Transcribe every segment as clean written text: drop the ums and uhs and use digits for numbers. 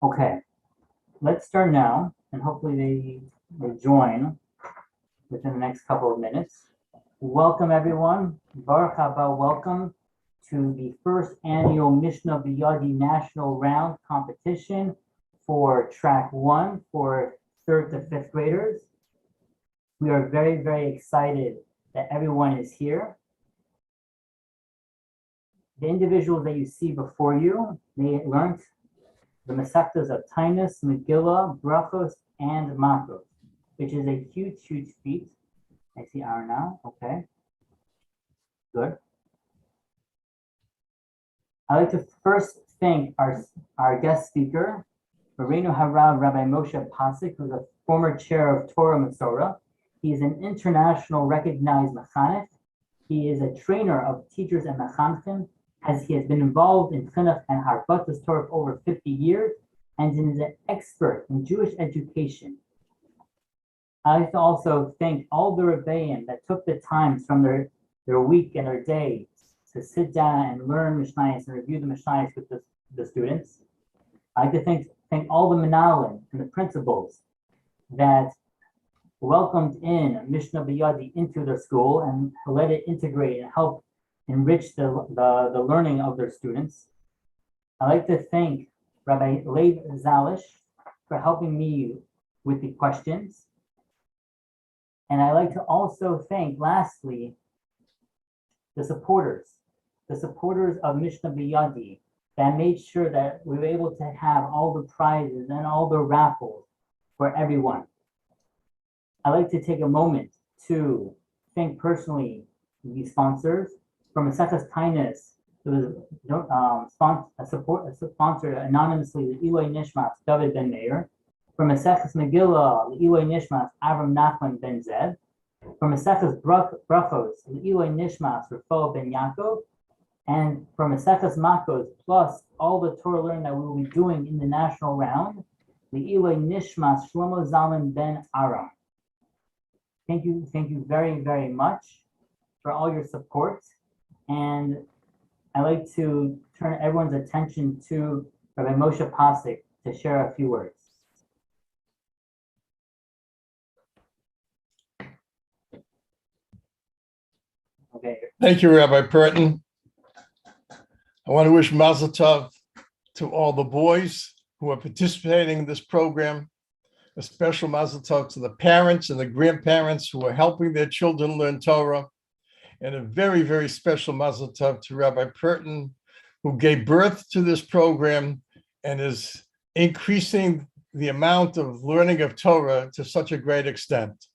Okay, let's start now, and hopefully they will join within the next couple of minutes. Welcome, everyone. Baruch haba, welcome to the first annual Mishnah B'Yadi National Round competition for track 1 for 3rd to 5th graders. We are very, very excited that everyone is here. The individuals that you see before you, they learned the Masechtas of Tainus, Megillah, Brachos, and Makos, which is a huge, huge feat. I see Aaron now. Okay, good. I'd like to first thank our guest speaker, Rabbeinu Harav Rabbi Moshe Possick, who's a former chair of Torah Masorah. He is an international recognized mechanech. He is a trainer of teachers and mechanchim, as he has been involved in chinuch and harbatas Torah for over 50 years, and is an expert in Jewish education. I'd like to also thank all the Rebbeim that took the time from their week and their day to sit down and learn Mishnayos and review the Mishnayos with the students. I'd like to thank all the Menalim and the principals that welcomed in Mishnah B'Yadi into their school and let it integrate and help enrich the learning of their students. I'd like to thank Rabbi Lev Zalish for helping me with the questions. And I'd like to also thank, lastly, the supporters of Mishnah B'Yadi that made sure that we were able to have all the prizes and all the raffles for everyone. I'd like to take a moment to thank personally the sponsors. From Masechtas Tainus, it was sponsored anonymously the Iloi Nishmas David Ben Meir. From Masechtas Megillah, the Iloi Nishmas Avram Nachman Ben Zed. From Masechtas Brachos, the Iloi Nishmas Rafal Ben Yaakov. And from Masechtas Makos, plus all the Torah learning that we will be doing in the national round, the Iloi Nishmas Shlomo Zalman Ben Aram. Thank you very, very much for all your support. And I'd like to turn everyone's attention to Rabbi Moshe Possick to share a few words. Okay. Thank you, Rabbi Purton. I want to wish Mazel Tov to all the boys who are participating in this program. A special Mazel Tov to the parents and the grandparents who are helping their children learn Torah. And a very, very special Mazel Tov to Rabbi Purton, who gave birth to this program and is increasing the amount of learning of Torah to such a great extent.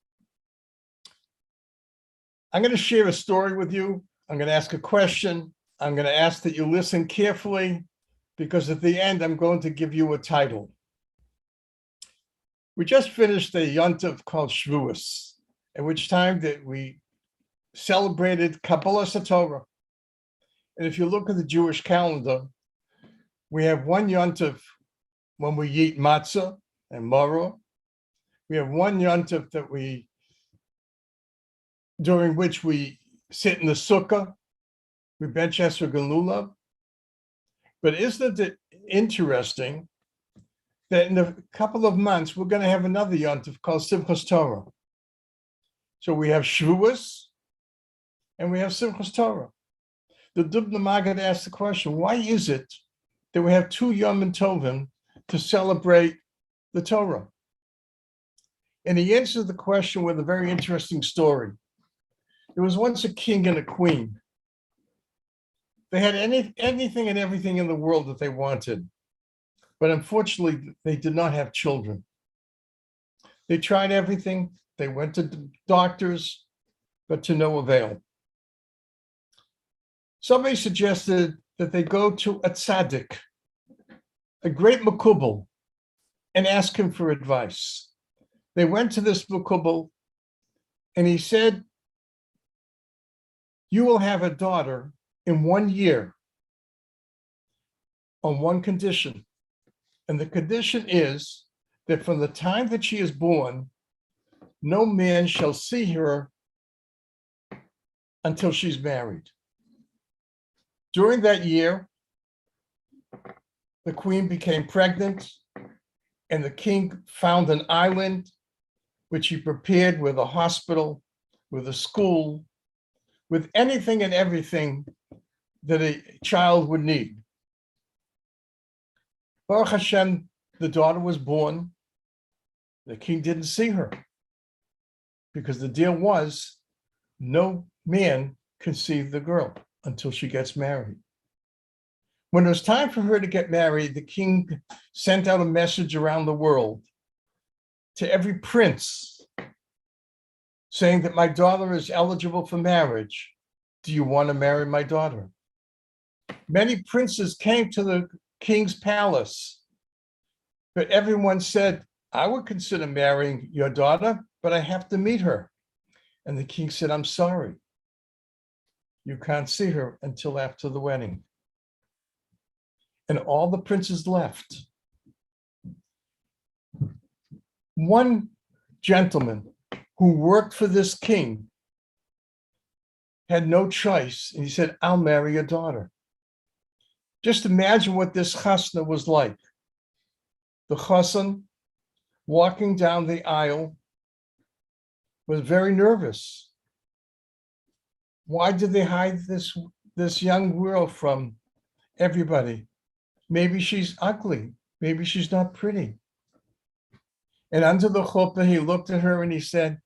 I'm going to share a story with you. I'm going to ask a question. I'm going to ask that you listen carefully, because at the end, I'm going to give you a title. We just finished a yontif called Shavuos, at which time that we celebrated Kabbalah Torah. And if you look at the Jewish calendar, we have one yontif when we eat matzah and maror. We have one yontif during which we sit in the sukkah, we bench Esrog and Lulav. But isn't it interesting that in a couple of months, we're going to have another yontif called Simchas Torah. So we have Shavuos, and we have Simchas Torah. The Dubna Maggid asked the question, why is it that we have two Yom Tovim to celebrate the Torah? And he answered the question with a very interesting story. There was once a king and a queen. They had anything and everything in the world that they wanted, but unfortunately, they did not have children. They tried everything. They went to doctors, but to no avail. Somebody suggested that they go to a tzaddik, a great makubal, and ask him for advice. They went to this makubal, and he said, you will have a daughter in 1 year on one condition. And the condition is that from the time that she is born, no man shall see her until she's married. During that year, the queen became pregnant And the king found an island which he prepared with a hospital, with a school, with anything and everything that a child would need. Baruch Hashem, the daughter was born. The king didn't see her because the deal was no man can see the girl until she gets married. When it was time for her to get married, the king sent out a message around the world to every prince saying that my daughter is eligible for marriage. Do you want to marry my daughter? Many princes came to the king's palace, but everyone said, I would consider marrying your daughter, but I have to meet her. And the king said, I'm sorry. You can't see her until after the wedding. And all the princes left. One gentleman who worked for this king had no choice. And he said, I'll marry your daughter. Just imagine what this chasna was like. The chassan walking down the aisle was very nervous. Why did they hide this young girl from everybody? Maybe she's ugly. Maybe she's not pretty. And under the chuppah, he looked at her and he said,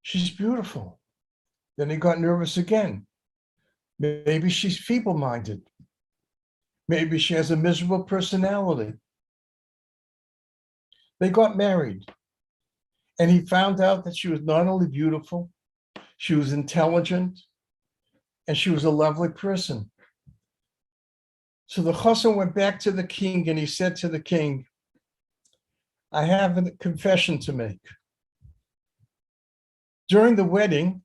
she's beautiful. Then he got nervous again. Maybe she's feeble-minded. Maybe she has a miserable personality. They got married. And he found out that she was not only beautiful, she was intelligent, and she was a lovely person. So the chassan went back to the king and he said to the king, I have a confession to make. During the wedding,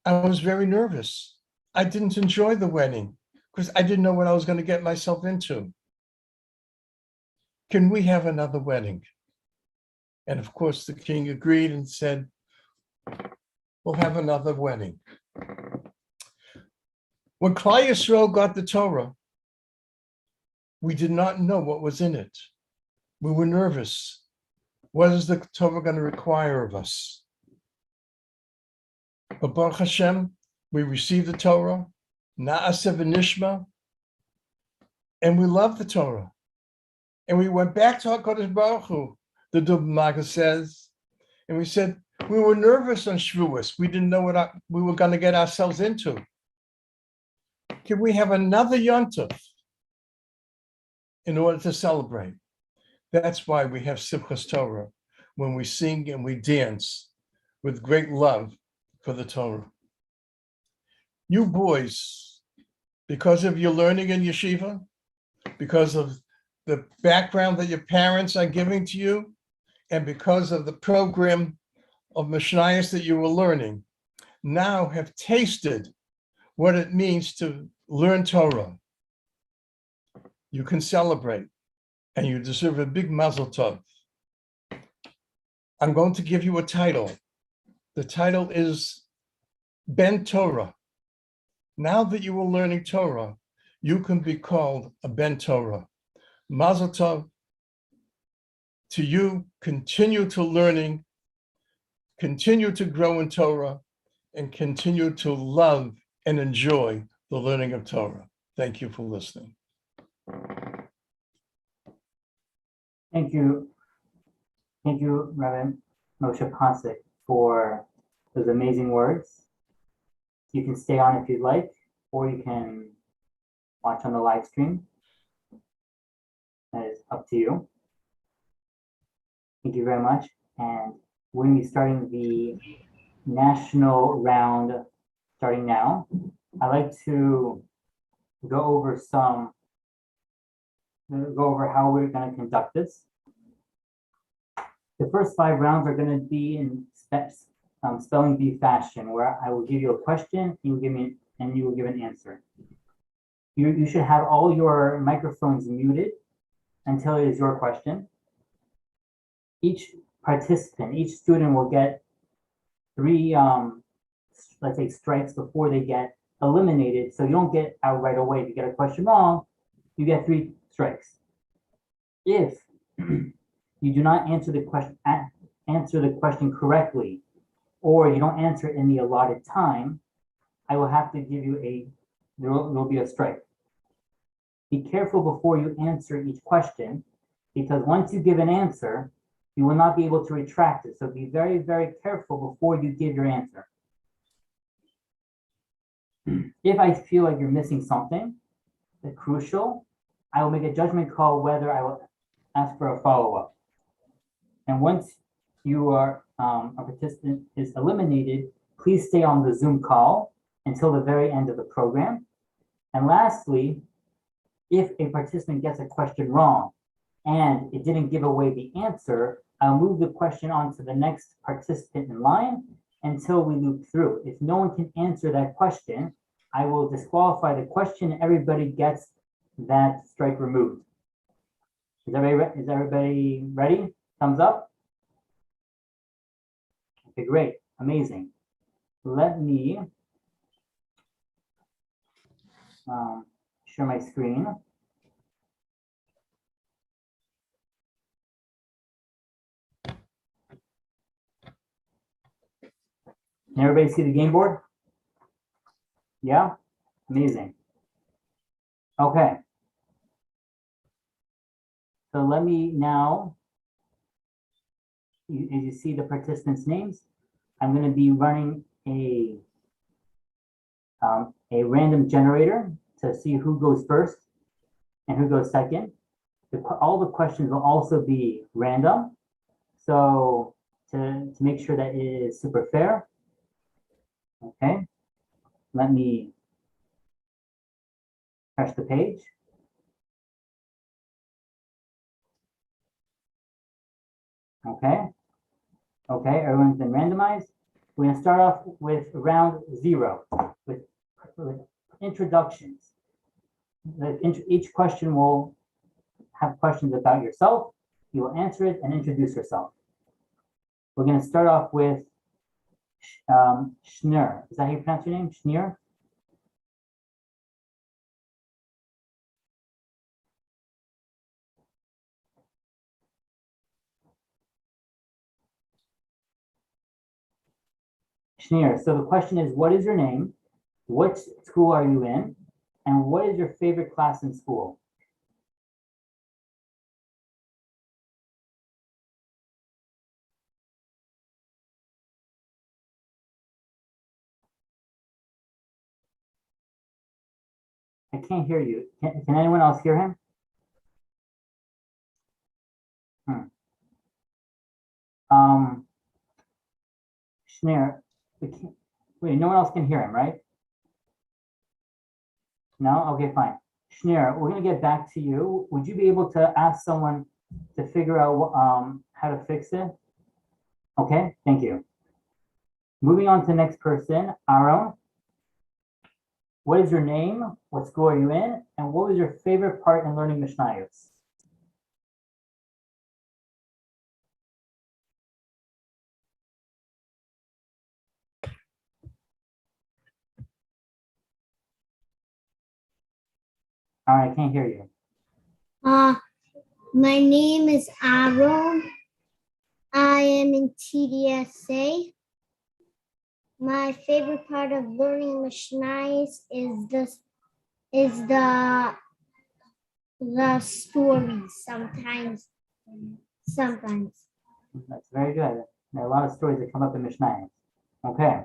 I was very nervous. I didn't enjoy the wedding because I didn't know what I was going to get myself into. Can we have another wedding? And of course, the king agreed and said, we'll have another wedding. When Klal Yisrael got the Torah, we did not know what was in it. We were nervous. What is the Torah going to require of us? But Baruch Hashem, we received the Torah, Na'aseh v'nishma, and we loved the Torah. And we went back to HaKadosh Baruch Hu, the Dubbi Maggid says, and we said, we were nervous on Shavuos. We didn't know what we were going to get ourselves into. Can we have another Yom Tov in order to celebrate? That's why we have Simchas Torah, when we sing and we dance with great love for the Torah. You boys, because of your learning in yeshiva, because of the background that your parents are giving to you, and because of the program of Mishnayos that you were learning, now have tasted what it means to learn Torah. You can celebrate, and you deserve a big mazel tov. I'm going to give you a title. The title is Ben Torah. Now that you are learning Torah, you can be called a Ben Torah. Mazel tov to you. Continue to learning, continue to grow in Torah, and continue to love and enjoy the learning of Torah. Thank you for listening. Thank you. Thank you, Rabbi Moshe Possick, for those amazing words. You can stay on if you'd like, or you can watch on the live stream. That is up to you. Thank you very much. And we're going to be starting the national round starting now. I'd like to go over how we're going to conduct this. The first 5 rounds are going to be in spelling bee fashion, where I will give you a question, you will give an answer. You should have all your microphones muted until it is your question. Each participant, each student will get 3, let's say, strikes before they get eliminated. So you don't get out right away. If you get a question wrong, you get 3 strikes. If you do not answer the question correctly, or you don't answer it in the allotted time, I will have to give you there will be a strike. Be careful before you answer each question, because once you give an answer, you will not be able to retract it. So be very, very careful before you give your answer. If I feel like you're missing something that's crucial, I will make a judgment call whether I will ask for a follow-up. And once you are a participant is eliminated, please stay on the Zoom call until the very end of the program. And lastly, if a participant gets a question wrong and it didn't give away the answer, I'll move the question on to the next participant in line until we loop through. If no one can answer that question, I will disqualify the question. Everybody gets that strike removed. Is everybody ready? Thumbs up? Okay, great, amazing. Let me share my screen. Can everybody see the game board? Yeah, amazing. Okay. So let me now, as you see the participants' names, I'm going to be running a random generator to see who goes first and who goes second. All the questions will also be random. So to make sure that it is super fair, okay, let me refresh the page. Okay, everyone's been randomized. We're going to start off with round 0 with introductions. Each question will have questions about yourself. You will answer it and introduce yourself. We're going to start off with Schnur. Is that how you pronounce your name? Schnur? Schnur. So the question is, what is your name? What school are you in? And what is your favorite class in school? I can't hear you. Can anyone else hear him? Schnur, wait, no one else can hear him, right? No? Okay, fine. Schnur, we're going to get back to you. Would you be able to ask someone to figure out how to fix it? Okay, thank you. Moving on to the next person, Aaron. What is your name? What school are you in? And what was your favorite part in learning Mishnayos? All right, I can't hear you. My name is Aaron. I am in TDSA. My favorite part of learning Mishnayos is the stories sometimes. That's very good. There are a lot of stories that come up in Mishnayos. Okay.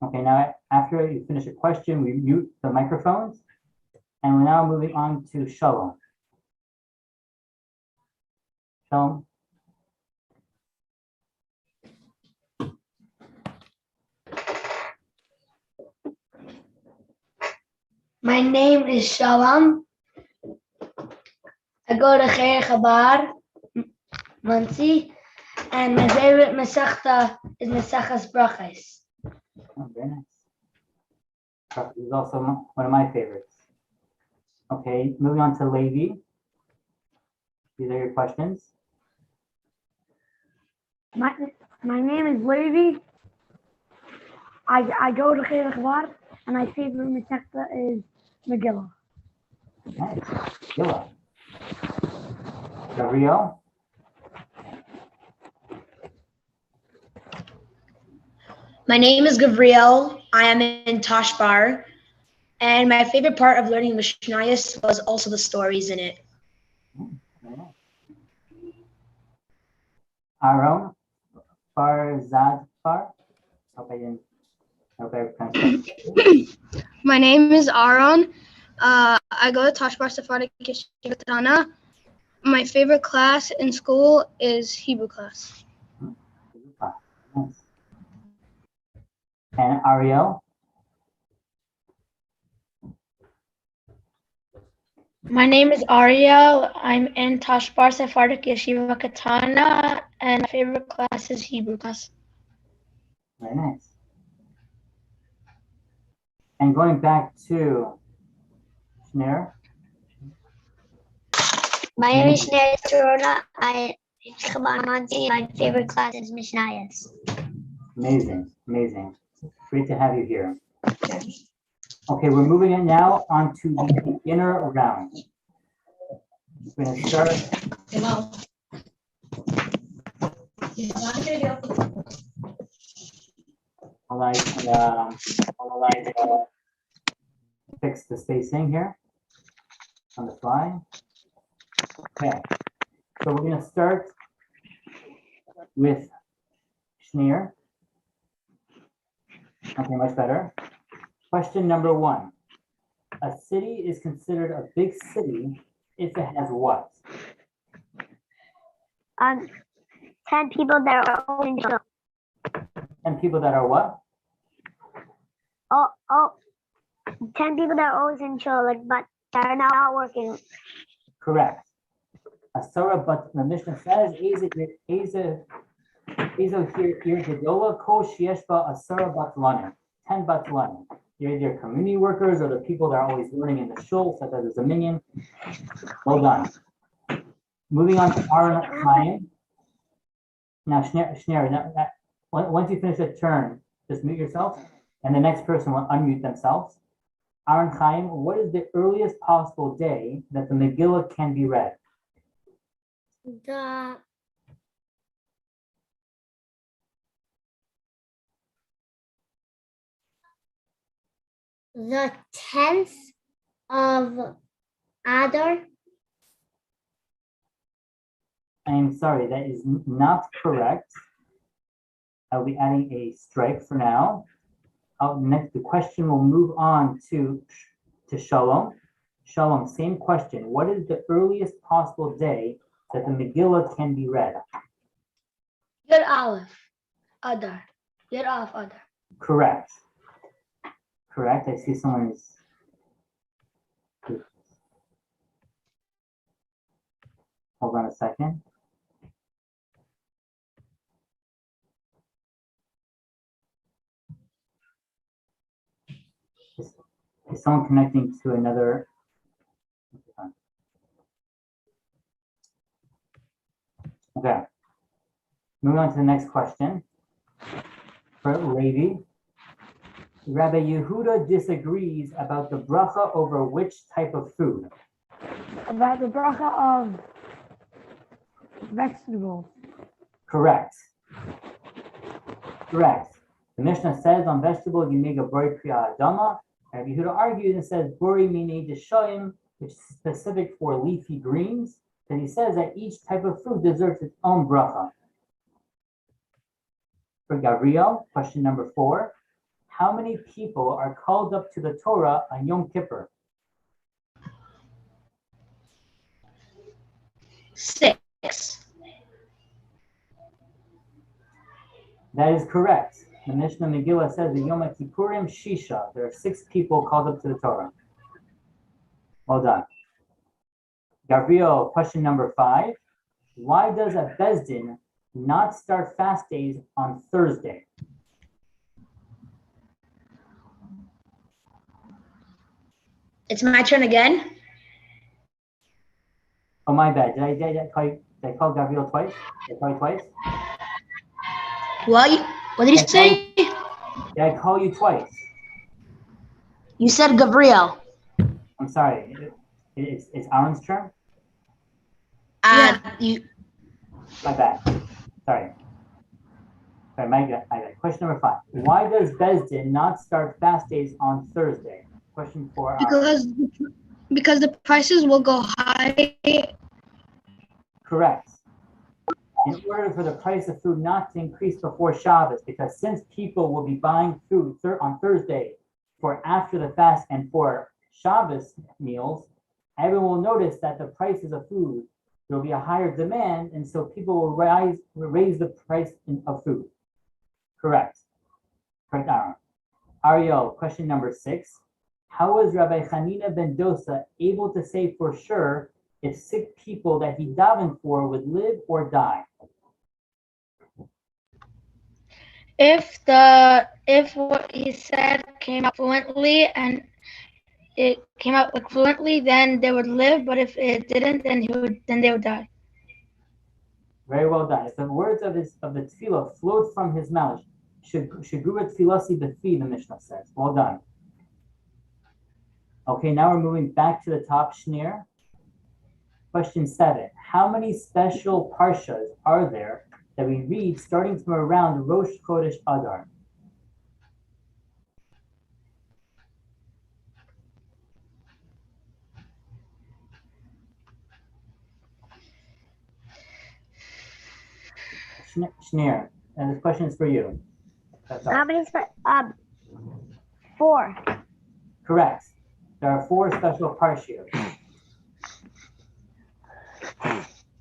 Okay, now after you finish a question, we mute the microphones. And we're now moving on to Shalom. Shalom. My name is Shalom. I go to Cher Chabad, Muncie, and my favorite Masechta is Maseches Brachos. Oh, very nice. This is also one of my favorites. Okay, moving on to Levi. These are your questions. My name is Levi. I go to Cher Chabad, and my favorite Masechta is Megillah. Nice. Gila. Gabriel. My name is Gabriel. I am in Tashbar. And my favorite part of learning Mishnayos was also the stories in it. Very nice. Aaron Farzadfar. Hope I pronounced that. My name is Aaron. I go to Tashbar Sephardic Yeshiva Tana. My favorite class in school is Hebrew class. Nice. And Ariel. My name is Ariel. I'm in Tashbar Sephardic Yeshiva Katana, and my favorite class is Hebrew class. Very nice. And going back to Schneider. My name is Shneur Torona. My favorite class is Mishnayos. Amazing, amazing. Great to have you here. Okay, we're moving it now on to the beginner round. We're going to start. I'll fix the spacing here on the fly. Okay, so we're going to start with Schneer. Okay, much better. Question number 1. A city is considered a big city if it has what? 10 people that are all in show. 10 people that are what? 10 people that are always in show, but that are not working. Correct. Asara, but the Mishnah says, Ezo here Gedola Kol Shieshba Asara Batlanim, 10 Batlanim. You're either community workers or the people that are always learning in the shul, such as a minion. Well done. Moving on to Aaron Chaim. Now, Schneer, once you finish a turn, just mute yourself, and the next person will unmute themselves. Aaron Chaim, what is the earliest possible day that the Megillah can be read? The 10th of Adar. I'm sorry, that is not correct. I'll be adding a strike for now. Next, the question will move on to Shalom. Shalom, same question. What is the earliest possible day that the Megillah can be read? Yud Aleph Adar. Yud Aleph Adar. Correct. Correct. I see someone is. Hold on a second. Is someone connecting to another? Okay. Moving on to the next question. For Levi. Rabbi Yehuda disagrees about the bracha over which type of food? About the bracha of vegetables. Correct. Correct. The Mishnah says on vegetables you make a bori priya adama. Rabbi Yehuda argues and says bori mine deshayim, which is specific for leafy greens. And he says that each type of food deserves its own bracha. For Gabriel, question number 4. How many people are called up to the Torah on Yom Kippur? 6. That is correct. The Mishnah Megillah says in Yom Kippurim Shisha. There are 6 people called up to the Torah. Well done. Gabriel, question number 5. Why does a Bezdin not start fast days on Thursday? It's my turn again. Oh, my bad. Did I call Gabriel twice? Did I call you twice? What did you say? Did I call you twice? You said Gabriel. I'm sorry. It's Aaron's turn? You. My bad. Sorry. Sorry, I got question number 5. Why does Bezdin not start fast days on Thursday? Question 4. Because the prices will go high. Correct. In order for the price of food not to increase before Shabbos, because since people will be buying food on Thursday for after the fast and for Shabbos meals, everyone will notice that the prices of food, there will be a higher demand, and so people will raise the price of food. Correct. Correct, Aaron. Ariel, question number 6. How was Rabbi Chanina ben Dosa able to say for sure if sick people that he davened for would live or die? If what he said came out fluently and it came out like fluently, then they would live. But if it didn't, then they would die. Very well done. If the words of the tefillah flowed from his mouth, shegura tefillasi b'fi, the Mishnah says. Well done. Okay, now we're moving back to the top shnir. Question 7. How many special parshas are there that we read starting from around Rosh Chodesh Adar? Shnir, and this question is for you. That's How all. many? 4. Correct. There are 4 special parshas.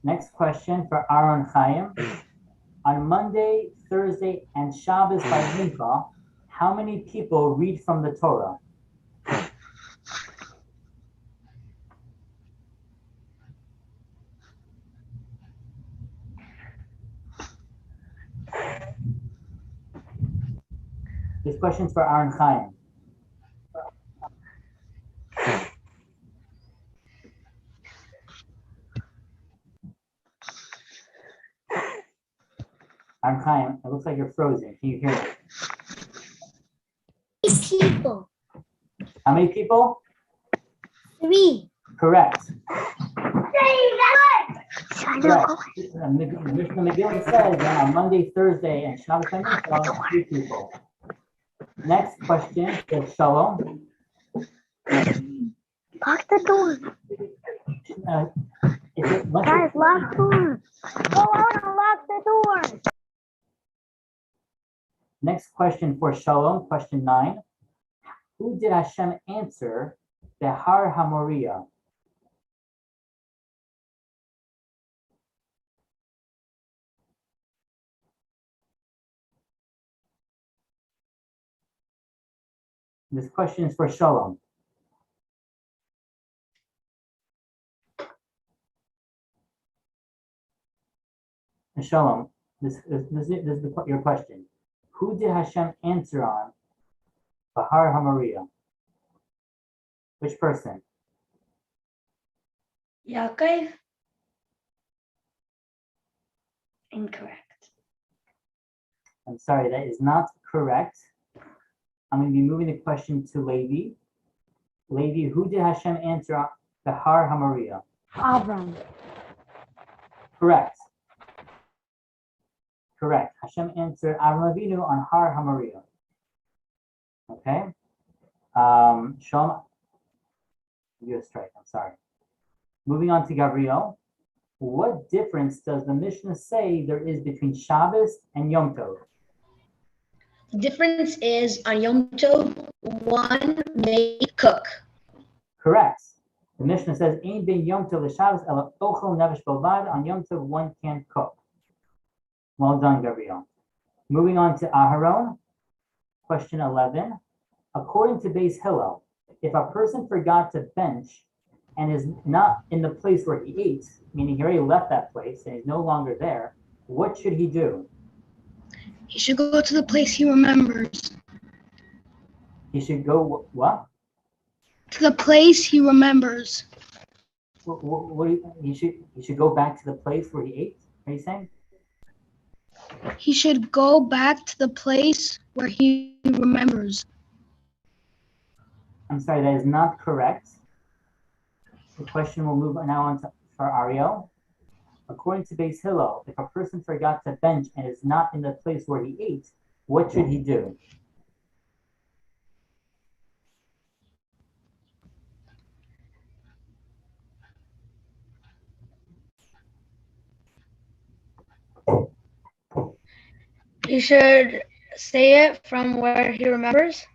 Next question for Aaron Chaim. On Monday, Thursday, and Shabbos by Mincha, how many people read from the Torah? This question is for Aaron Chaim. Aaron Chaim, it looks like you're frozen. Can you hear me? People. How many people? 3. Correct. I Correct. know. Mishnah Megillah says that on Monday, Thursday, and Shabbos and Mincha, 3 people. Next question is Shalom. Lock the door. Guys, lock the door. Go out and lock the door. Next question for Shalom, question 9. Who did Hashem answer the Har HaMoriah? This question is for Shalom. And Shalom, this is your question. Who did Hashem answer on the Har HaMoriah? Which person? Yaakov? Incorrect. I'm sorry, that is not correct. I'm going to be moving the question to Levi. Levi, who did Hashem answer on the Har HaMoriah? Avram. Correct. Correct. Hashem answered Avram Avinu on Har HaMoriah. Okay. Shalom. You a strike. I'm sorry. Moving on to Gabriel. What difference does the Mishnah say there is between Shabbos and Yom Tov? The difference is on Yom Tov, one may cook. Correct. The Mishnah says, "Ein ben Yom Tov l'Shabbos ela ochel nefesh balvad." On Yom Tov, one can cook. Well done, Gabriel. Moving on to Aharon. Question 11. According to Beis Hillel, if a person forgot to bench and is not in the place where he ate, meaning he already left that place and is no longer there, what should he do? He should go to the place he remembers. He should go what? To the place he remembers. He should go back to the place where he ate? Are you saying? He should go back to the place where he remembers. I'm sorry, that is not correct. The question will move now on for Ariel. According to Beis Hillel, if a person forgot to bench and is not in the place where he ate, what should he do? He should say it from where he remembers.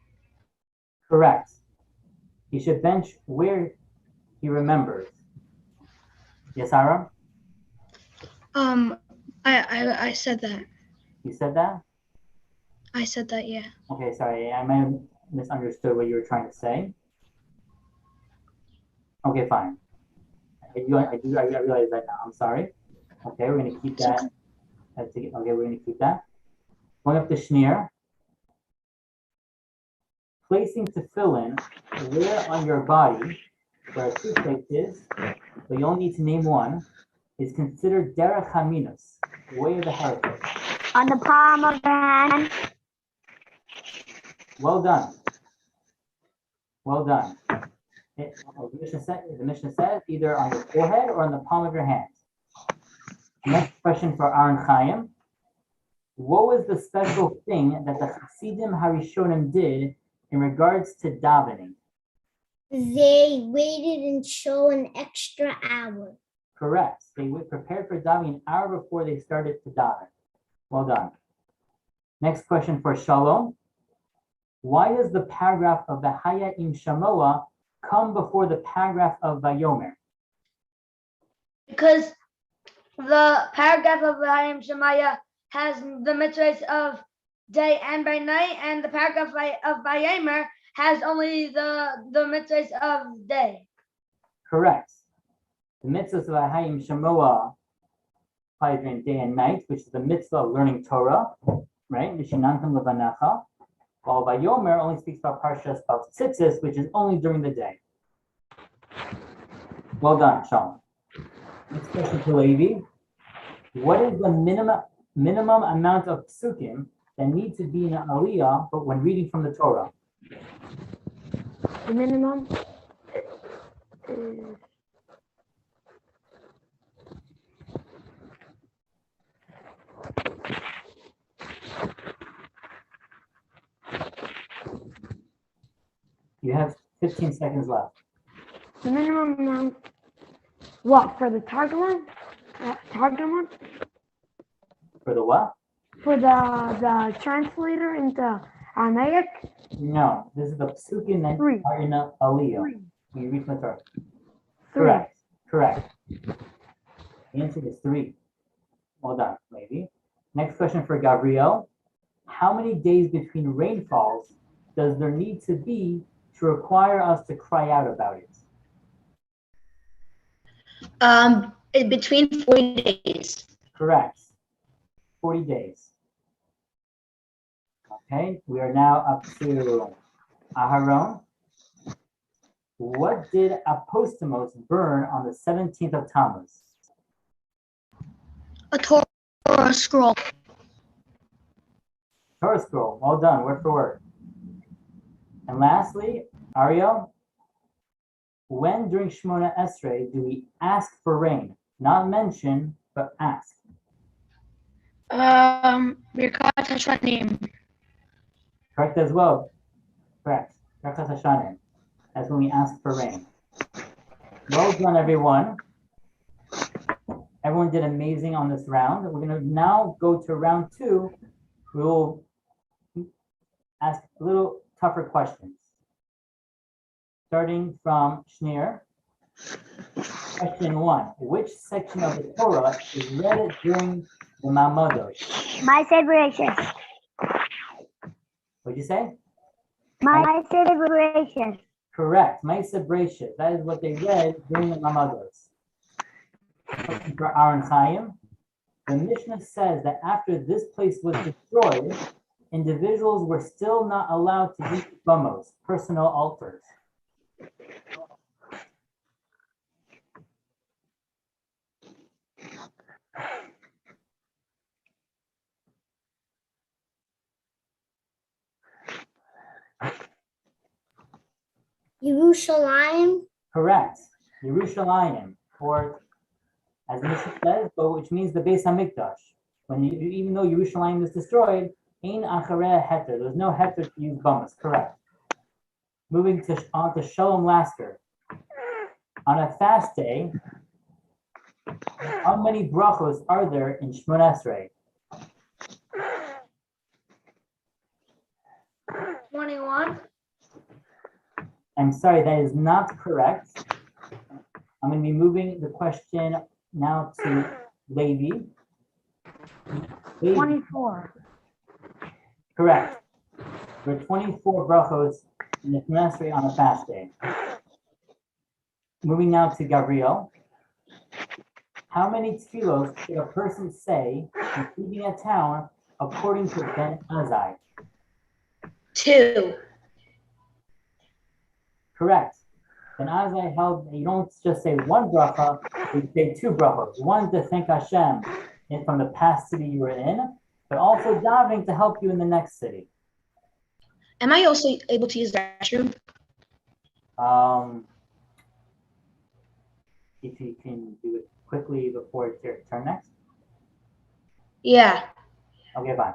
Correct. He should bench where he remembers. Yes, Aaron? I said that. You said that? I said that, yeah. Okay, sorry. I might have misunderstood what you were trying to say. Okay, fine. I realize that now. I'm sorry. Okay, we're going to keep that. Okay, we're going to keep that. Going up to Schneer. Placing tefillin where on your body, where a toothpaste is, but you only need to name one, is considered derech haminus, way of the heritage. On the palm of your hand. Well done. Well done. The Mishnah says either on your forehead or on the palm of your hand. Next question for Aaron Chaim. What was the special thing that the Hasidim Harishonim did in regards to davening? They waited until an extra hour. Correct. They prepared for davening an hour before they started to daven. Well done. Next question for Shalom. Why does the paragraph of the Haya im Shamoa come before the paragraph of Vayomer? Because the paragraph of Vayim Shemaya has the mitzvahs of day and by night, and the paragraph of Vayemer has only the mitzvahs of day. Correct. The mitzvahs of Haya im Shamoa applies during day and night, which is the mitzvah of learning Torah, right? Mishinantam levanacha. While Vayomer only speaks about Parshas of Tzitzis, which is only during the day. Well done, Shalom. Next question for Levi. What is the minimum amount of psukim that need to be in an aliyah, but when reading from the Torah? The minimum is You have 15 seconds left. the minimum amount. What, for the Targum? Targum? For the what? For the translator into Aramaic? No, this is the psukim that Three. are in an aliyah. Three. When you read from the Torah. Three. Correct. The answer is 3. Well done, Levi. Next question for Gabriel. How many days between rainfalls does there need to be to require us to cry out about it? Between 40 days. Correct. 40 days. Okay, we are now up to Aharon. What did Apostemos burn on the 17th of Tammuz? A Torah scroll. Torah scroll. Well done, word for word. And lastly, Ariel, when during Shemona Esrei do we ask for rain? Not mention, but ask. Birkat Hashanim. Correct as well. Correct. Birkat Hashanim. That's when we ask for rain. Well done, everyone. Everyone did amazing on this round. We're going to now go to round 2. We will ask a little tougher questions. Starting from Schneer. Question 1. Which section of the Torah is read during the Ma'amodos? My celebration. What'd you say? My celebration. Correct. Ma'aseh Bereishis. That is what they read during the Ma'amodos. Question for Aaron Chaim. The Mishnah says that after this place was destroyed, individuals were still not allowed to use bumos, personal altars. Yerushalayim. Correct. Yerushalayim, or as the Mishnah says, but which means the Beis Hamikdash. Even though Yerushalayim is destroyed, ein achareh heter. There's no heter to use bamas. Correct. Moving on to Shalom Lasker. On a fast day, how many brachos are there in Shmona Esrei? 21. I'm sorry, that is not correct. I'm going to be moving the question now to Levi. 24. Correct. There are 24 brachos in the Shemona Esrei on a fast day. Moving now to Gabriel. How many tefillos should a person say when leaving a town according to Ben Azai? 2. Correct. Ben Azai held that you don't just say one bracha, you say two brachos. One to thank Hashem from the past city you were in, but also davening to help you in the next city. Am I also able to use the restroom? If you can do it quickly before it's your turn next. Yeah. Okay, fine.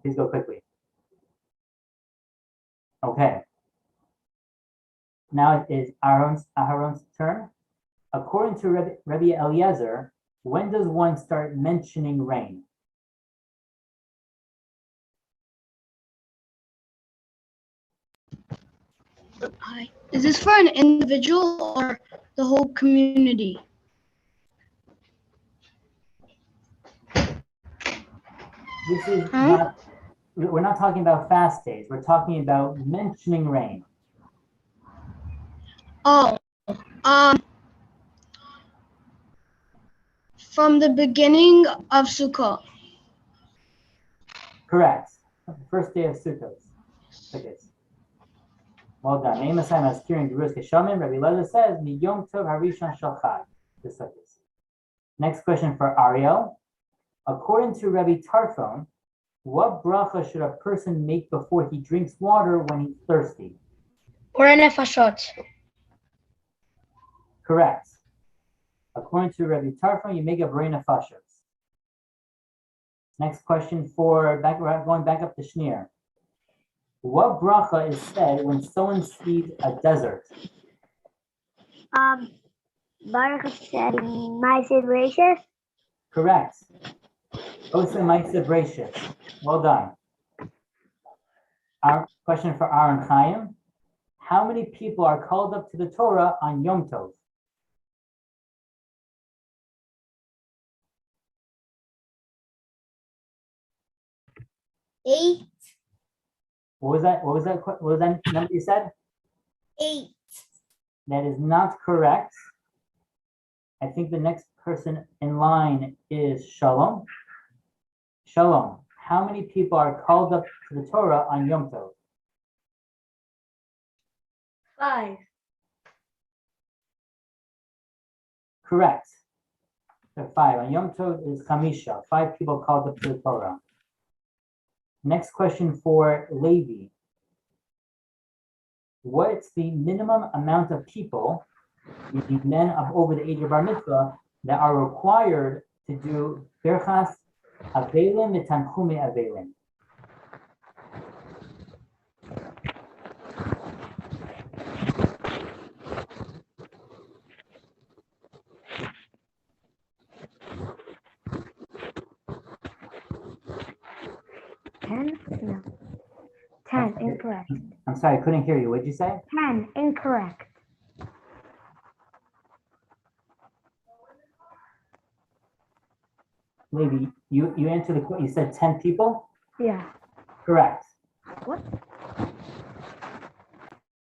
Please go quickly. Okay. Now it is Aharon's turn. According to Rabbi Eliezer, when does one start mentioning rain? Hi. Is this for an individual or the whole community? This is not, we're not talking about fast days. We're talking about mentioning rain. Oh, from the beginning of Sukkot. Correct. First day of Sukkot. Well done. Name aside as curing Gerus Keshamin. Rabbi Lezer says, Mi Yom Tov Harishon Shel Chag. Next question for Ariel. According to Rabbi Tarfon, what bracha should a person make before he drinks water when he's thirsty? Or an nefashot. Correct. According to Rabbi Tarfon, you make a brain of fashos. Next question for going back up to Shneer. What bracha is said when someone sees a desert? Baruch Hashem, Ma'aseh Bereshis. Correct. Osa Ma'aseh Bereshis. Well done. Our question for Aaron Chaim. How many people are called up to the Torah on Yom Tov? Eight. What was that number you said? 8. That is not correct. I think the next person in line is Shalom. Shalom. How many people are called up to the Torah on Yom Tov? 5. Correct. So 5. On Yom Tov is Chamisha. 5 people called up to the Torah. Next question for Levi. What's the minimum amount of people, the men of over the age of bar mitzvah, that are required to do Birchas Avelim Mitanchume Avelim? No. 10, incorrect. I'm sorry, I couldn't hear you. What did you say? 10, incorrect. Levi, you answered the question. You said 10 people? Yeah. Correct. What?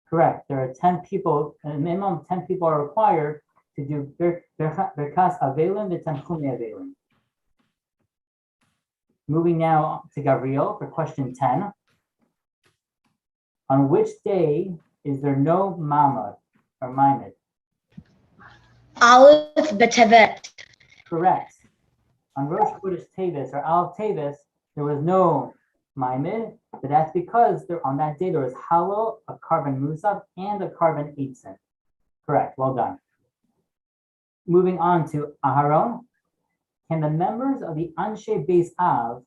Correct. There are 10 people, a minimum of 10 people are required to do Birkas Avelim Mitanchume Avelim. Moving now to Gabriel for question 10. On which day is there no Mamad or Maimed? Aleph B'Tevet. Correct. On Rosh Chodesh Tevis or Aleph Tevis, there was no Maimed, but that's because on that day there was Halo, a carbon Musaf, and a carbon Eitzin. Correct. Well done. Moving on to Aharon. Can the members of the Anshe Beis Av,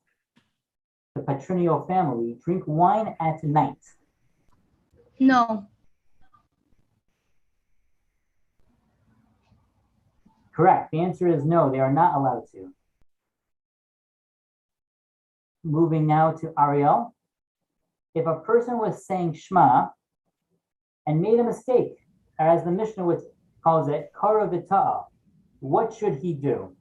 the patrilineal family, drink wine at night? No. Correct. The answer is no, they are not allowed to. Moving now to Ariel. If a person was saying Shema and made a mistake, or as the Mishnah calls it, kara v'ta'a, what should he do?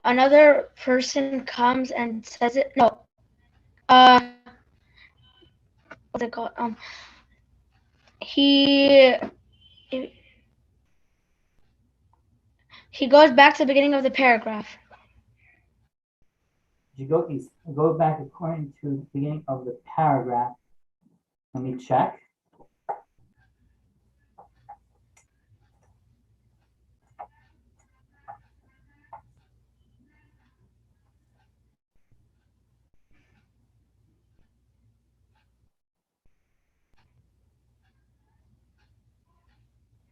Another person comes and says it. No. What's it called? He goes back to the beginning of the paragraph. You go back according to the beginning of the paragraph. Let me check.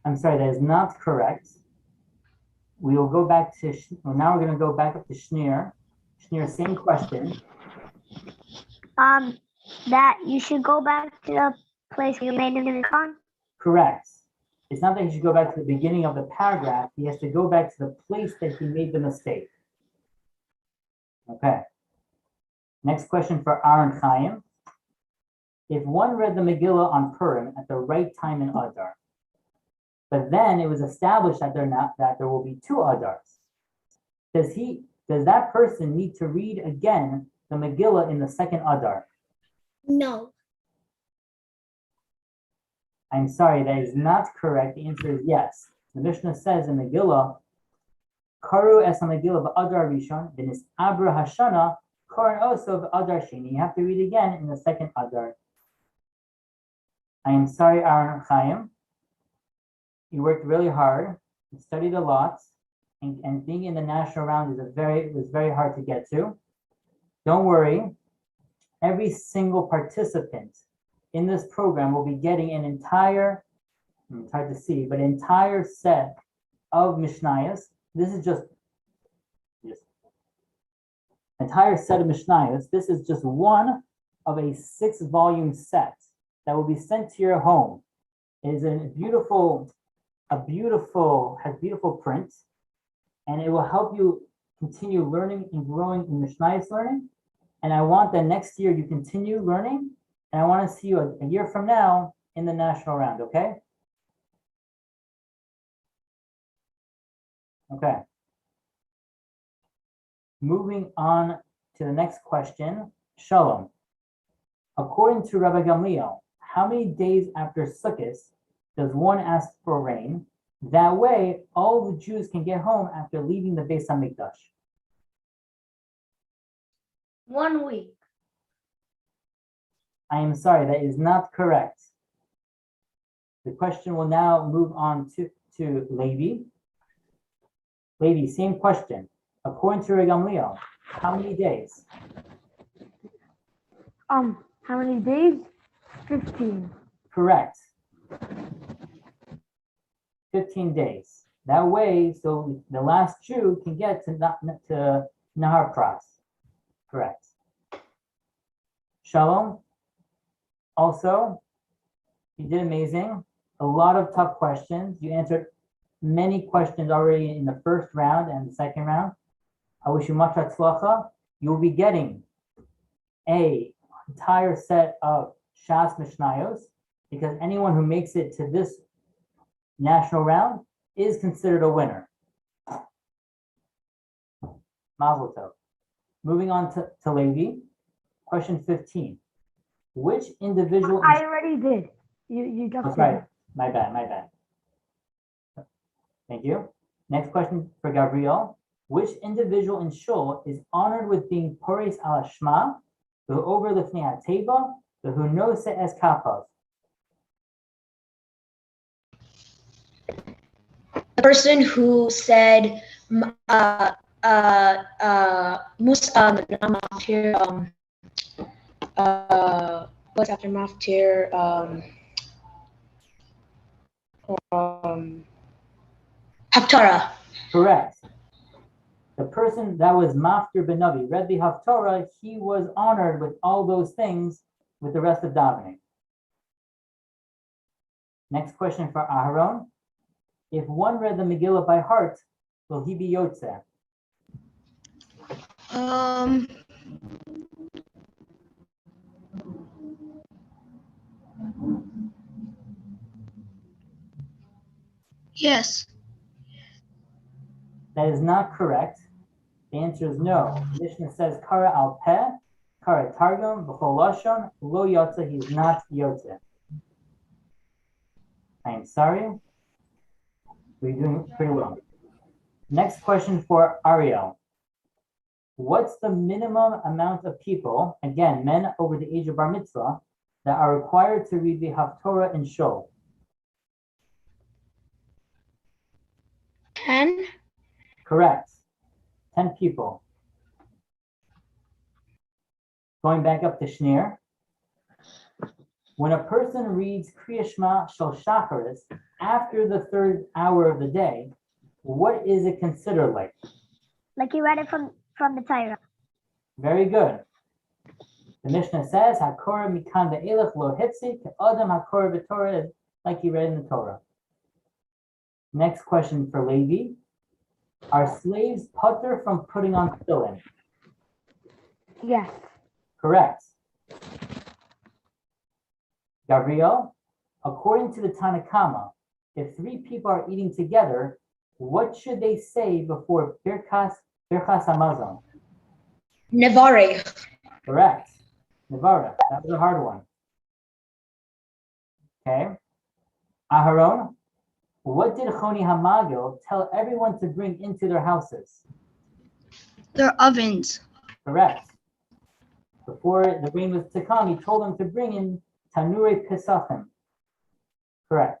I'm sorry, that is not correct. We will go back to, well, now we're going to go back up to Shneur. Shneur, same question. That you should go back to the place where you made the mistake. Correct. It's not that he should go back to the beginning of the paragraph. He has to go back to the place that he made the mistake. Okay. Next question for Aaron Chaim. If one read the Megillah on Purim at the right time in Adar, but then it was established that there will be two Adars, does that person need to read again the Megillah in the second Adar? No. I'm sorry, that is not correct. The answer is yes. The Mishnah says in Megillah, Karu es Megillah v'Adar Rishon v'nis Abra Hashana Karan also v'Adar Sheni. You have to read again in the second Adar. I am sorry, Aaron Chaim. You worked really hard, you studied a lot, and being in the national round was very hard to get to. Don't worry, every single participant in this program will be getting an entire, it's hard to see, but entire set of Mishnayos. This is just entire set of Mishnayos. This is just one of a 6-volume set that will be sent to your home. It is has beautiful print, and it will help you continue learning and growing in Mishnayos learning. And I want that next year you continue learning, and I want to see you a year from now in the national round, okay? Okay. Moving on to the next question, Shalom. According to Rabbi Gamliel, how many days after Sukkot does one ask for rain? That way, all the Jews can get home after leaving the Beis Hamikdash. 1 week. I am sorry, that is not correct. The question will now move on to Levi. Levi, same question. According to Rabbi Gamliel, how many days? How many days? 15. Correct. 15 days. That way, so the last Jew can get to Nahar Pras. Correct. Shalom. Also, you did amazing. A lot of tough questions. You answered many questions already in the first round and the second round. I wish you much hatzlacha. You'll be getting an entire set of Shas Mishnayos, because anyone who makes it to this national round is considered a winner. Mazel tov. Moving on to Levi. Question 15. Which individual... I already did. You just That's said right. it. My bad. Thank you. Next question for Gabriel. Which individual in Shul is honored with being Poris al Shema, the over lifnei hateva, the who knows es kapav? The person who said what's after maftir? Haftarah. Correct. The person that was Maftir ben Navi read the Haftarah, he was honored with all those things with the rest of davening. Next question for Aharon. If one read the Megillah by heart, will he be Yotzeh? Yes. That is not correct. The answer is no. The Mishnah says, Kara al peh, Kara targum, b'chol lashon, lo yotzeh, he is not yotzeh. I am sorry. We're doing pretty well. Next question for Ariel. What's the minimum amount of people, again, men over the age of bar mitzvah, that are required to read the Haftorah in shul? 10. Correct. 10 people. Going back up to Shnir. When a person reads Kriya Shema Shel Shacharis after the third hour of the day, what is it considered like? Like you read it from the Torah. Very good. The Mishnah says, Hakora mikan ve'elech lo hitzi ke'adam hakora v'torah, like you read in the Torah. Next question for Levi. Are slaves putter from putting on tefillin? Yes. Correct. Gabriel, according to the Tanakama, if 3 people are eating together, what should they say before Birkas Hamazon? Nevare. Correct. Nevara. That was a hard one. Okay. Aharon, what did Choni Hamagil tell everyone to bring into their houses? Their ovens. Correct. Before the rain was to come, he told them to bring in Tanure Pesachim. Correct.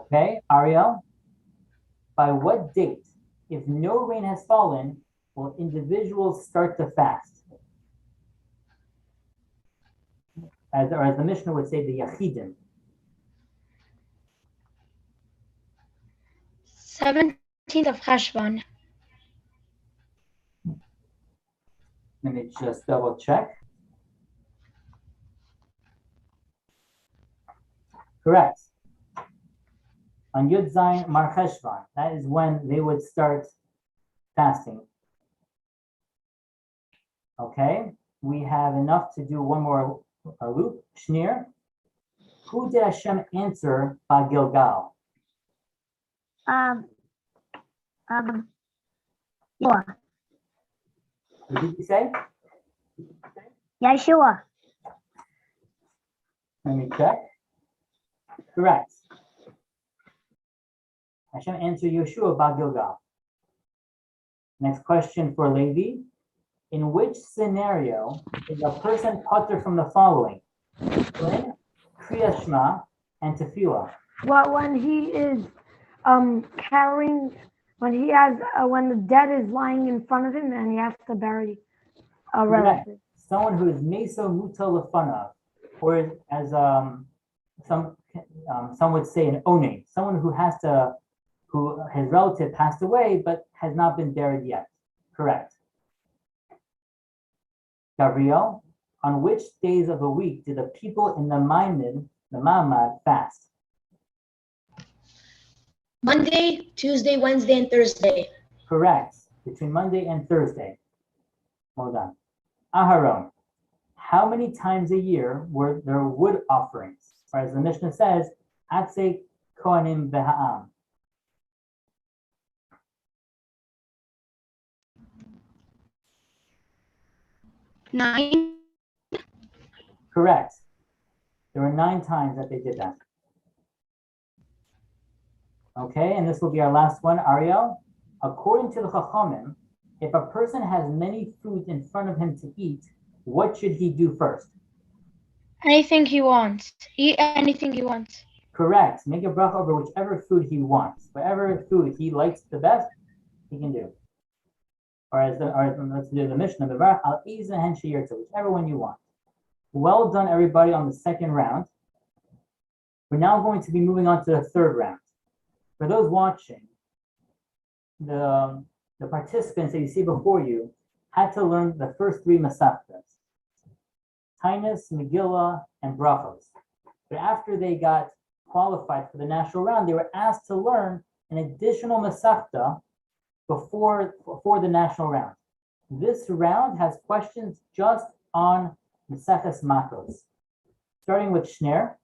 Okay, Ariel, by what date, if no rain has fallen, will individuals start to fast? As the Mishnah would say, the Yachidim. 17th of Cheshvan. Let me just double check. Correct. On Yud Zayin Mar Cheshvan, that is when they would start fasting. Okay, we have enough to do one more loop. Shnir, who did Hashem answer by Gilgal? Yeshua. What did you say? Yeshua. Let me check. Correct. Hashem answered Yeshua by Gilgal. Next question for Levi. In which scenario is a person putter from the following? Kriya Shema and Tefillah. Well, when he is carrying, when the dead is lying in front of him and he has to bury a relative. Someone who is meso muta lefanav, or as some would say an one, someone who his relative passed away but has not been buried yet. Correct. Gabriel, on which days of the week did the people in the Mamad fast? Monday, Tuesday, Wednesday, and Thursday. Correct. Between Monday and Thursday. Well done. Aharon, how many times a year were there wood offerings? Or as the Mishnah says, Atse Kohanim Beha'am. 9. Correct. There were 9 times that they did that. Okay, and this will be our last one, Ariel. According to the Chachamim, if a person has many foods in front of him to eat, what should he do first? Anything he wants. Eat anything he wants. Correct. Make a bracha over whichever food he wants. Whatever food he likes the best, he can do. let's do the Mishnah, whichever one you want. Well done, everybody, on the second round. We're now going to be moving on to the third round. For those watching, the participants that you see before you had to learn the first three Masechtas, Tainus, Megillah, and Brachos. But after they got qualified for the national round, they were asked to learn an additional Masechta before the national round. This round has questions just on Maseches Makos. Starting with Shner.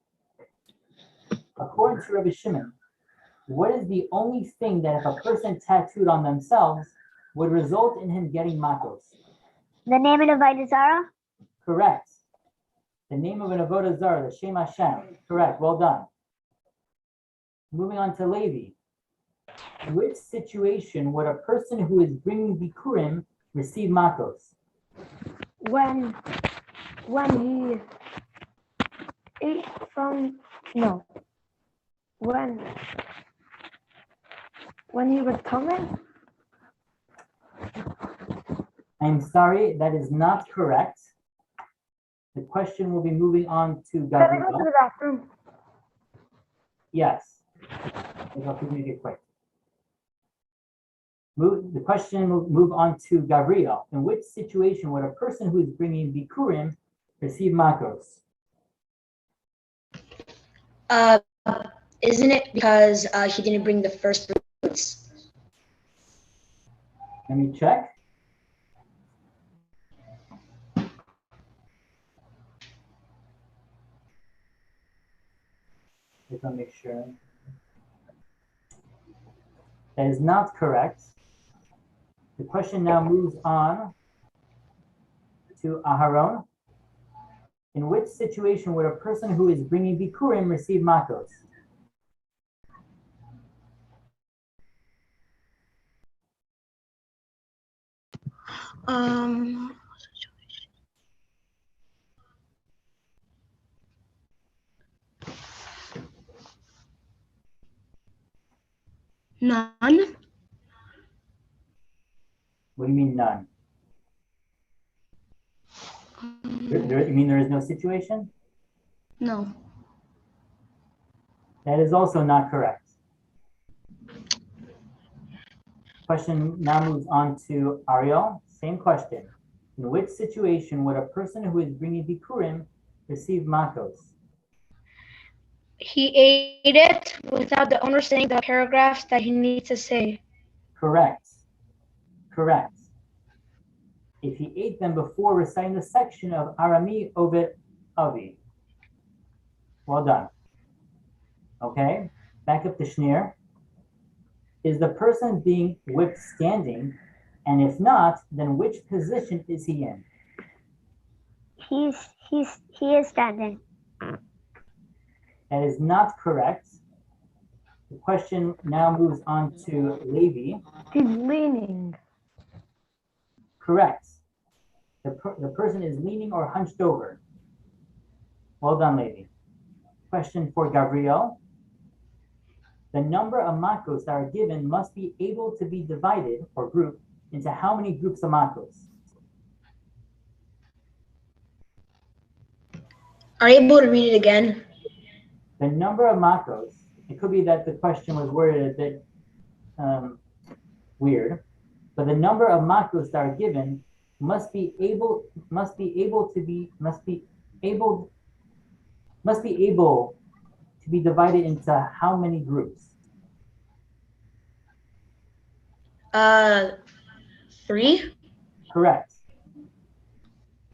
According to Rabbi Shimon, what is the only thing that if a person tattooed on themselves would result in him getting Makos? The name of the Avodah Zarah? Correct. The name of an Avodah Zarah, the Shem Hashem. Correct. Well done. Moving on to Levi. In which situation would a person who is bringing Bikurim receive Makos? When he ate from, no. When he was coming? I'm sorry, that is not correct. The question will be moving on to Can I go to Gabriel. the bathroom? Yes. I'll make it quick. The question will move on to Gabriel. In which situation would a person who is bringing Bikurim receive Makos? Isn't it because he didn't bring the first fruits? Let me check. Just want to make sure. That is not correct. The question now moves on to Aharon. In which situation would a person who is bringing Bikurim receive Makos? None. What do you mean none? You mean there is no situation? No. That is also not correct. Question now moves on to Ariel. Same question. In which situation would a person who is bringing Bikurim receive Makos? He ate it without the owner saying the paragraphs that he needs to say. Correct. Correct. If he ate them before reciting the section of Arami Ovid Avi. Well done. Okay, back up to Shneer. Is the person being whipped standing? And if not, then which position is he in? He is standing. That is not correct. The question now moves on to Levi. He's leaning. Correct. The person is leaning or hunched over. Well done, Levi. Question for Gabriel. The number of makos that are given must be able to be divided or grouped into how many groups of makos? Are you able to read it again? The number of makos, it could be that the question was worded a bit weird, but the number of makos that are given must be able to be divided into how many groups? 3? Correct.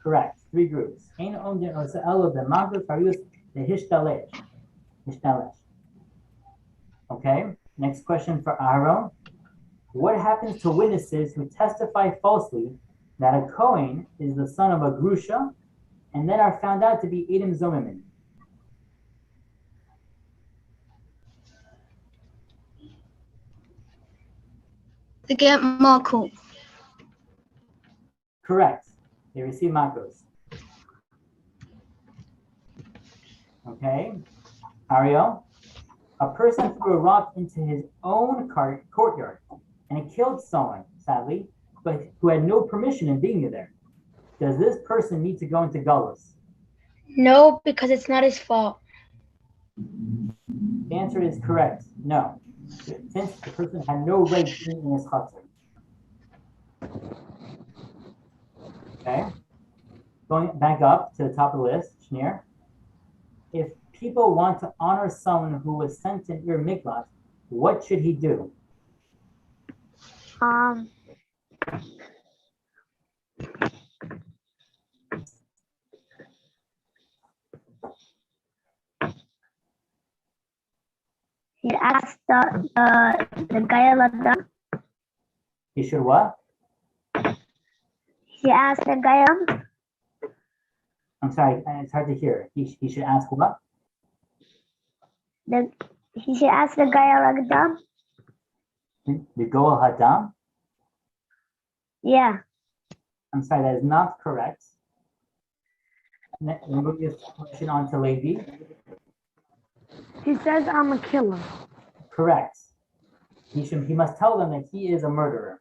3 groups. Okay, next question for Aaron. What happens to witnesses who testify falsely that a Kohen is the son of a Grusha and then are found out to be Edom Zomimin? They get Malkut. Correct. They receive makos. Okay. Ariel, a person threw a rock into his own courtyard and it killed someone, sadly. but who had no permission in being there. Does this person need to go into galus? No, because it's not his fault. The answer is correct. No, since the person had no right being in his chutzner. Okay, going back up to the top of the list, Shneur. If people want to honor someone who was sent in Ir Miklat, what should he do? He asked the guy Ladam. He should what? He asked the guy I'm sorry, it's hard to hear. He should ask what? he should ask the guy Ladam. The Goel Hadam? Yeah. I'm sorry, that is not correct. We'll move this question on to Levi. He says, I'm a killer. Correct. He must tell them that he is a murderer.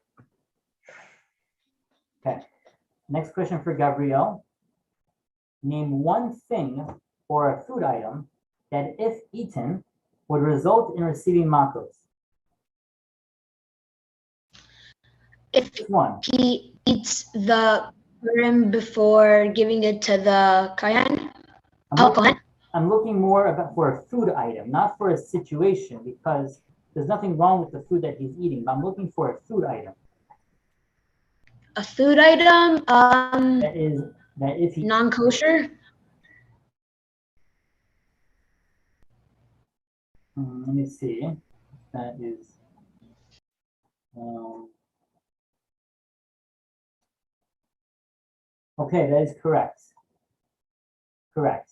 Okay. Next question for Gabriel. Name one thing or a food item that, if eaten, would result in receiving makos. If Just one. he eats the purim before giving it to the Kohen, I'm looking more for a food item, not for a situation, because there's nothing wrong with the food that he's eating, but I'm looking for a food item. a food item, That if he non-kosher. let me see. That is okay, that is correct. Correct.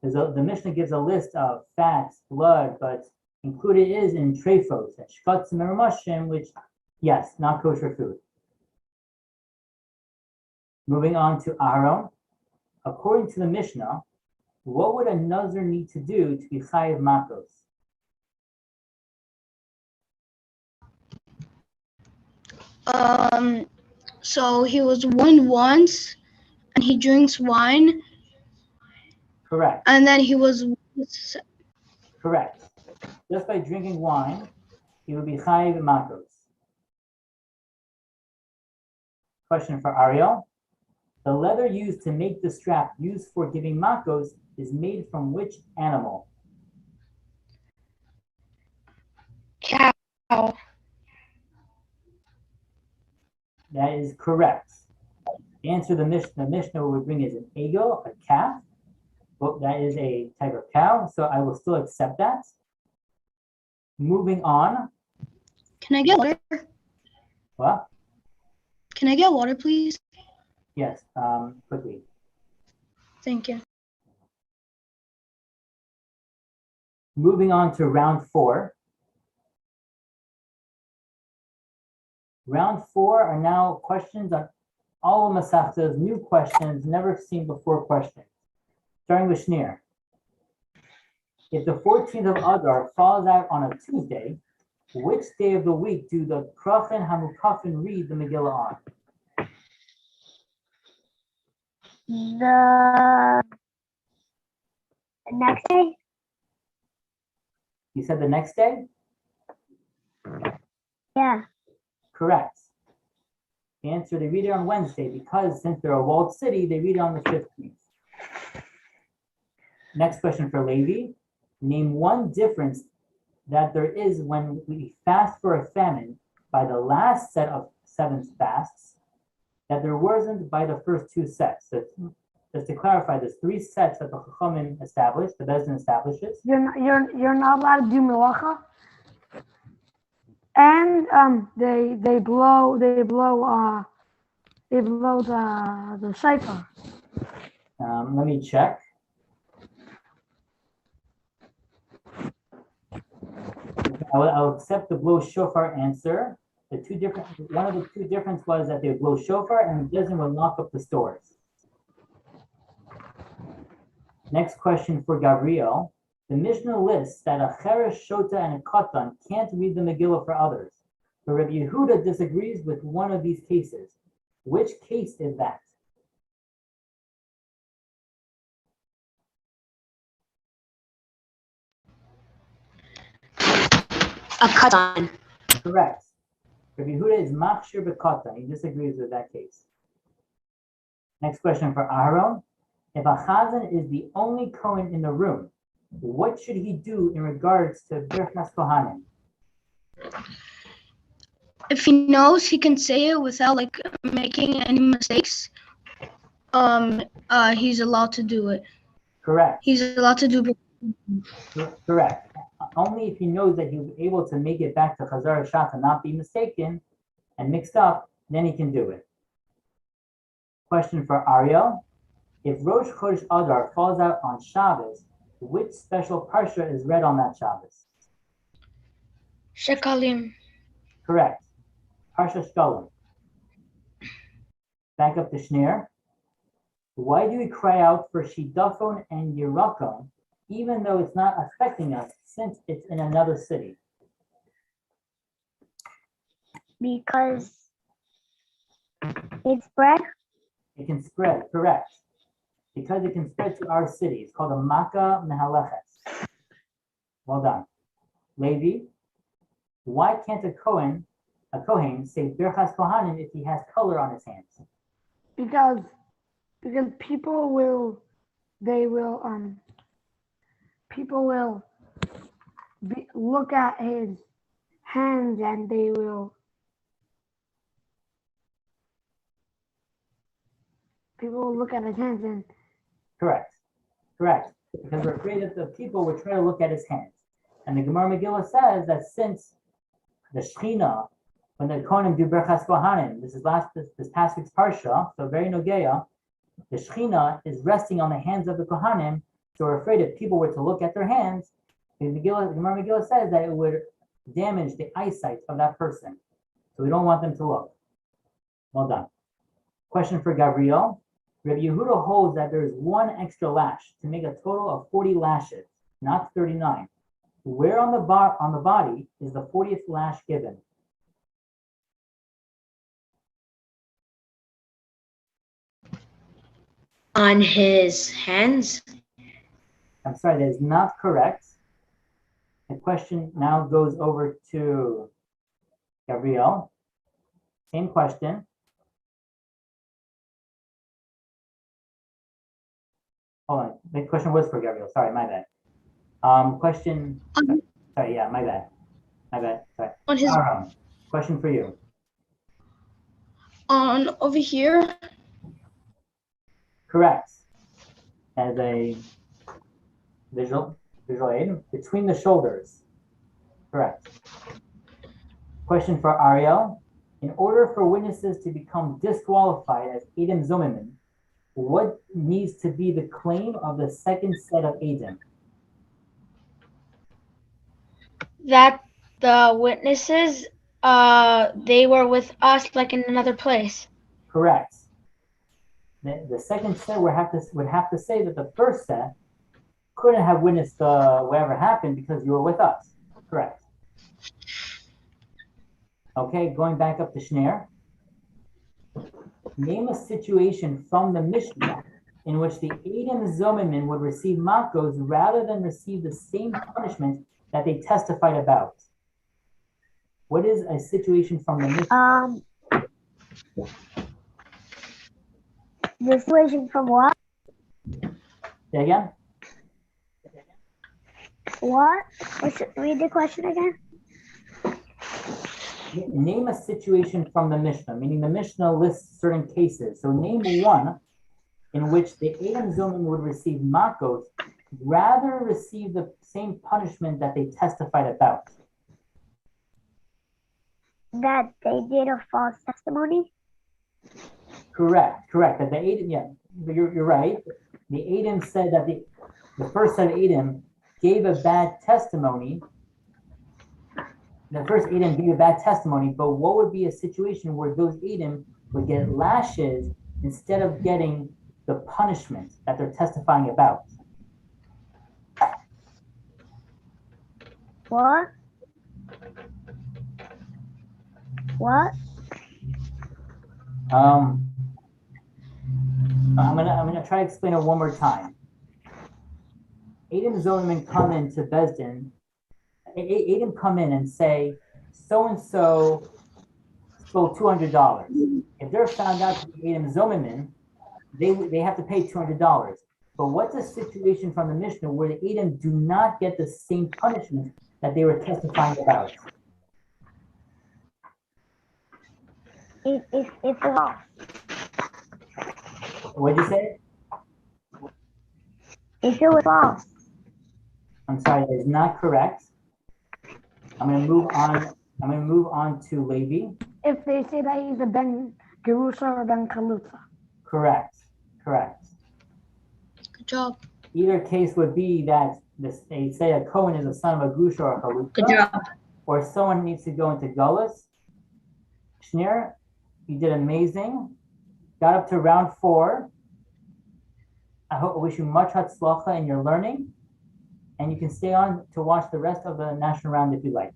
The Mishnah gives a list of fats, blood, but included is in trefos, shkatzim and ramashim, which, yes, not kosher food. Moving on to Aaron. According to the Mishnah, what would a nazir need to do to be chayiv makos? So he was one once, and he drinks wine, Correct. and then he was. Correct. Just by drinking wine, he would be chayiv makos. Question for Ariel. The leather used to make the strap used for giving makos is made from which animal? Cow. That is correct. The answer the Mishnah would bring is an ego, a calf. Well, that is a type of cow, so I will still accept that. Moving on. Can I get water? What? Can I get water, please? Yes, quickly. Thank you. Moving on to round 4. Round 4 are now questions on all of Masechtas, new questions, never seen before questions. Starting with Shneur. If the 14th of Adar falls out on a Tuesday, which day of the week do the Krachen Hamukafin read the Megillah on? The next day? You said the next day? Yeah. Correct. The answer, they read it on Wednesday because since they're a walled city, they read it on the 15th. Next question for Levi. Name one difference that there is when we fast for a famine by the last set of 7 fasts that there wasn't by the first 2 sets. So just to clarify, there's 3 sets that the Chachamim established, the Bezdin establishes. You're not allowed to do melacha, and they blow the shofar. Let me check. I'll accept the blow shofar answer. One of the 2 differences was that they would blow shofar and the Bezdin will knock up the stores. Next question for Gabriel. The Mishnah lists that a cheresh, shota, and a katan can't read the Megillah for others. But Rabbi Yehuda disagrees with one of these cases. Which case is that? A katan. Correct. Rabbi Yehuda is machshir b'katan. He disagrees with that case. Next question for Aaron. If a chazan is the only Kohen in the room, what should he do in regards to Birchas Kohanim? If he knows he can say it without like making any mistakes, he's allowed to do it. Correct. He's allowed to do. Correct. Only if he knows that he's able to make it back to Chazar Shat and not be mistaken and mixed up, then he can do it. Question for Ariel. If Rosh Chodesh Adar falls out on Shabbos, which special parsha is read on that Shabbos? Shekalim. Correct. Parsha Shkalim. Back up to Shneir. Why do we cry out for Shidafon and Yerakom, even though it's not affecting us since it's in another city? Because it's spread. It can spread, correct. Because it can spread to our city. It's called a Makkah Mehaleches. Well done. Levi, why can't a Kohen say Birchas Kohanim if he has color on his hands? Because people will look at his hands and people will look at his hands and Correct. Because we're afraid that the people would try to look at his hands. And the Gemara Megillah says that since the Shechina, when the Kohanim do Birchas Kohanim, this past week's Parsha, so very Nogeya, the Shechina is resting on the hands of the Kohanim, so we're afraid if people were to look at their hands, the Gemara Megillah says that it would damage the eyesight of that person. So we don't want them to look. Well done. Question for Gabriel. Rabbi Yehuda holds that there is one extra lash to make a total of 40 lashes, not 39. Where on the body is the 40th lash given? On his hands. I'm sorry, that is not correct. The question now goes over to Gabriel. Same question. Hold on, the question was for Gabriel. Sorry, my bad. Question. Sorry, yeah, my bad. Sorry. On his Question for you. on over here. Correct. As a visual aid between the shoulders. Correct. Question for Ariel. In order for witnesses to become disqualified as Edom Zomimim, what needs to be the claim of the second set of Edom? That the witnesses, they were with us like in another place. Correct. The second set would have to say that the first set couldn't have witnessed whatever happened because you were with us. Correct. Okay, going back up to Shneir. Name a situation from the Mishnah in which the Edom Zomimim would receive makos rather than receive the same punishment that they testified about. What is a situation from the Mishnah? The situation from what? Say again? What? Read the question again. Name a situation from the Mishnah, meaning the Mishnah lists certain cases. So name one in which the Edom Zomim would receive makos rather receive the same punishment that they testified about. That they did a false testimony. Correct. That the Edom, yeah, you're right. The Edom said that the first set of Edom gave a bad testimony. The first Edom gave a bad testimony, but what would be a situation where those Edom would get lashes instead of getting the punishment that they're testifying about? What? What? I'm gonna try to explain it one more time. Adam Zoneman come into Besdin. Adam come in and say, so and so stole $200. If they're found out to be Adam Zoneman, they have to pay $200. But what's a situation from the Mishnah where the Adam do not get the same punishment that they were testifying about? It's false. What'd you say? If it was false. I'm sorry, that is not correct. I'm gonna move on. I'm gonna move on to Levi. If they say that he's a Ben Gerusha or Ben Kalutza. Correct. Correct. Good job. Either case would be that they say a Cohen is a son of a Grusha or a Chalutza. Good job. Or someone needs to go into Gullus. Shneur, you did amazing. Got up to round 4. I wish you much hatzlacha in your learning. And you can stay on to watch the rest of the national round if you like.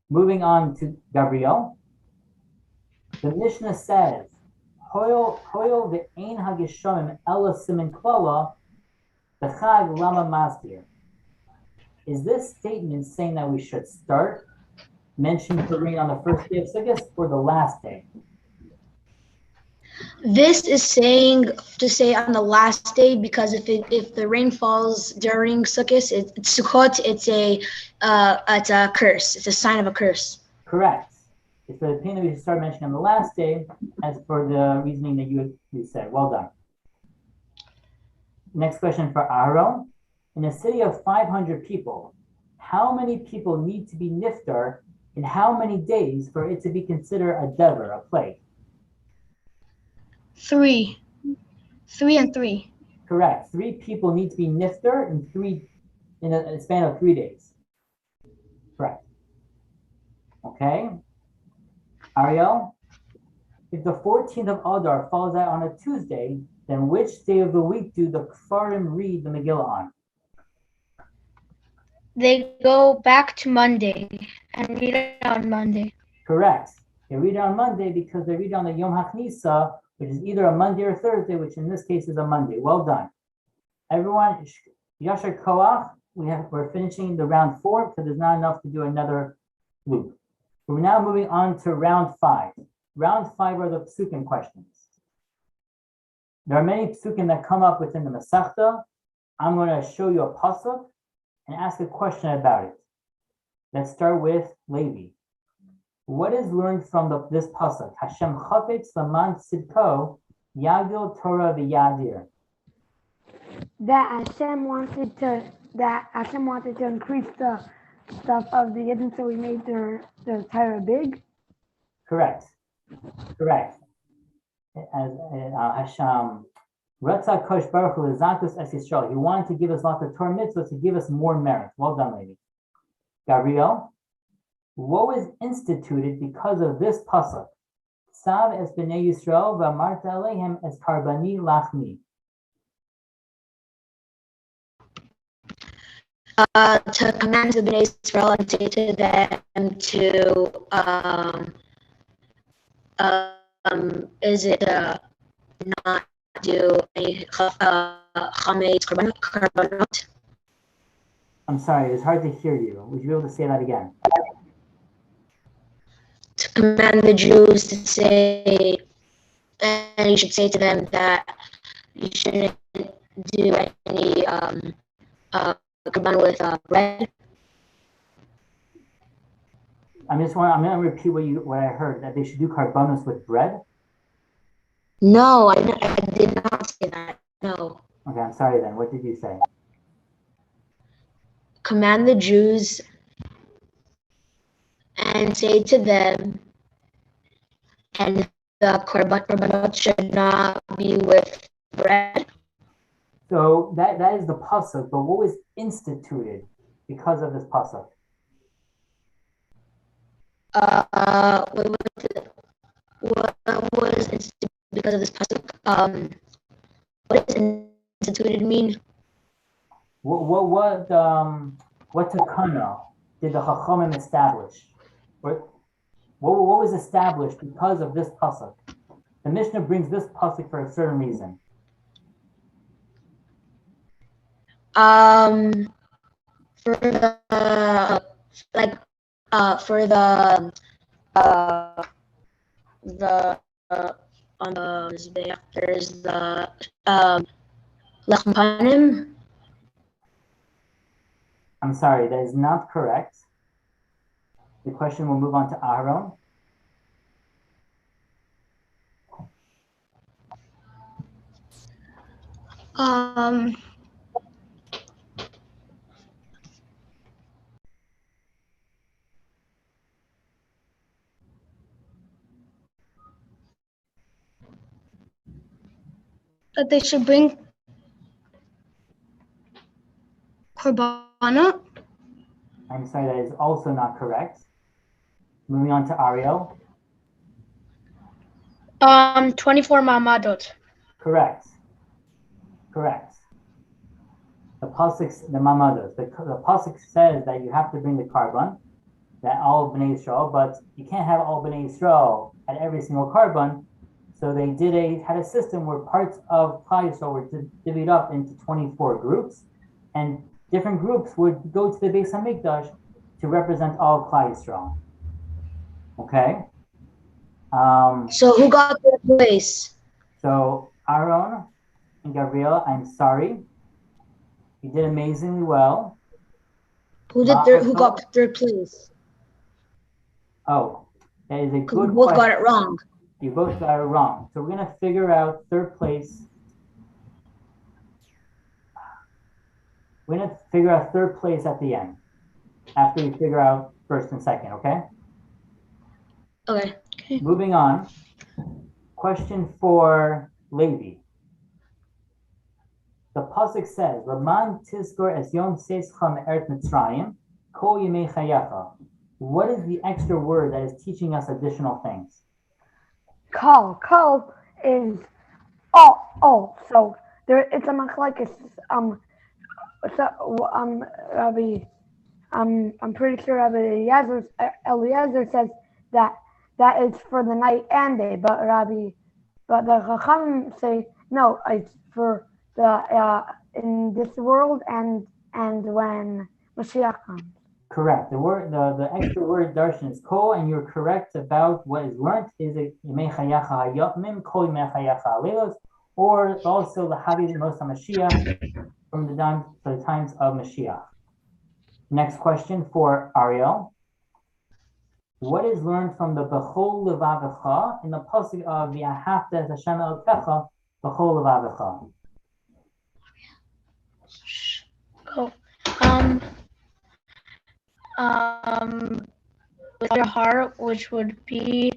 Moving on to Gabriel. The Mishnah says, Hoyo ve'ein hagishomim ela simin klala, b'chag lama mastir. Is this statement saying that we should start mentioning Purim on the first day of Sukkot or the last day? This is saying to say on the last day, because if the rain falls during Sukkot, it's Sukkot, it's a curse. It's a sign of a curse. Correct. It's the opinion that we should start mentioning on the last day, as for the reasoning that you said. Well done. Next question for Aaron. In a city of 500 people, how many people need to be niftar in how many days for it to be considered a dever, a plague? 3. 3 and 3. Correct. 3 people need to be niftar in a span of 3 days. Correct. Okay. Ariel, if the 14th of Adar falls out on a Tuesday, then which day of the week do the Kfarim read the Megillah on? They go back to Monday and read it on Monday. Correct. They read it on Monday because they read on the Yom HaKnisa, which is either a Monday or Thursday, which in this case is a Monday. Well done. Everyone, Yashar Koach, we're finishing the round 4 because there's not enough to do another loop. We're now moving on to round 5. Round 5 are the psukim questions. There are many psukim that come up within the Masechta. I'm going to show you a Possick and ask a question about it. Let's start with Levi. What is learned from this Possick? Hashem chafetz laman sidko yagil Torah v'yadir. That Hashem wanted to increase the stuff of the Yidden, so he made the Torah big. Correct. As Hashem Ratzah Kosh Baruch Hu Lezakus Es Yisrael. He wanted to give us lots of Torah mitzvahs to give us more merit. Well done, lady. Gabriel, what was instituted because of this pasuk? Sav es b'nei Yisrael v'amarta alehem es karbani lachmi. To command the Bnei Israel and say to them to is it not do any chametz korbanot? I'm sorry, it's hard to hear you. Would you be able to say that again? To command the Jews to say, and you should say to them that you shouldn't do any korban with bread. I'm going to repeat what I heard, that they should do karbanos with bread. No, I did not say that. No. Okay, I'm sorry then. What did you say? Command the Jews and say to them, and the korbanot should not be with bread. So that is the pasuk, but what was instituted because of this pasuk? What was instituted because of this pasuk? What does instituted mean? What takana did the Chachamim establish? What was established because of this pasuk? The Mishnah brings this pasuk for a certain reason. For the for the on the Mizbeach, there's the Lechem Panim. I'm sorry, that is not correct. The question will move on to Aaron. That they should bring Korbanot. I'm sorry, that is also not correct. Moving on to Ariel. 24 Mamadot. Correct. Correct. The Possick, the Mamados. The Possick says that you have to bring the carbon, that all Bnei Yisrael, but you can't have all Bnei Yisrael at every single carbon. So they had a system where parts of Klal Yisrael were divided up into 24 groups, and different groups would go to the Beis Hamikdash to represent all of Klal Yisrael. Okay. So who got their place? So Aaron and Gabriel, I'm sorry. You did amazingly well. Who got their place? Oh, that is a Because we good both question. got it wrong. You both got it wrong. So we're going to figure out third place. We're going to figure out third place at the end, after we figure out first and second, okay? Okay. Moving on. Question for Levi. The Possick says, "Laman tizkor es yom seischa me'eret Mitzrayim, kol yemei chayecha." What is the extra word that is teaching us additional things? Kol. Kol is all. So there, it's a machlekes. Rabbi, I'm pretty sure Rabbi Eliezer says that is for the night and day, but the Chachamim say no, it's for the in this world and when Mashiach comes. Correct. The extra word darshan is kol, and you're correct about what is learned. Is it yemei chayacha hayomim, kol yemei chayacha haleilos, or also the Havil Mos HaMashiach from the times of Mashiach. Next question for Ariel. What is learned from the B'chol Levavecha in the Possick of V'ahavta es Hashem Elokecha B'chol Levavecha? With your heart, which would be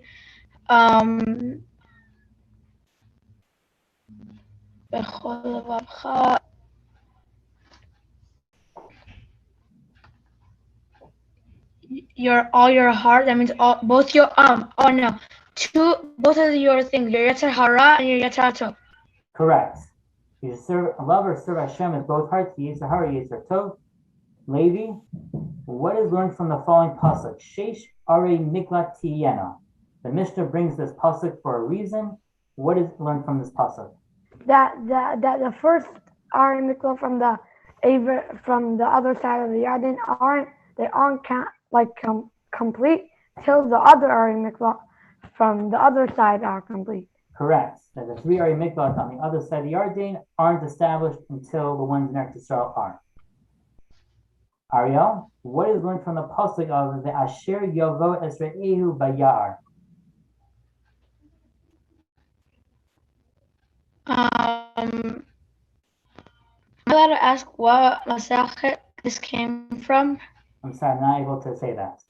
all your heart. That means both your both of your things, your Yetzer Hara and your Yetzer Tov. Correct. You should love or serve Hashem with both hearts, Yetzer Hara, Yetzer Tov. Levi, what is learned from the following pasuk? Sheish Arei Miklat Tiyena. The Mishnah brings this pasuk for a reason. What is learned from this pasuk? That the first Arei Miklat from the other side of the Yarden aren't complete till the other Arei Miklat from the other side are complete. Correct. That the three Arei Miklat on the other side of the Yarden aren't established until the ones in Eretz Yisrael are. Ariel, what is learned from the pasuk of the Asher Yovo Esre'ehu Bayar? I'm allowed to ask what Masachet this came from? I'm sorry, I'm not able to say that.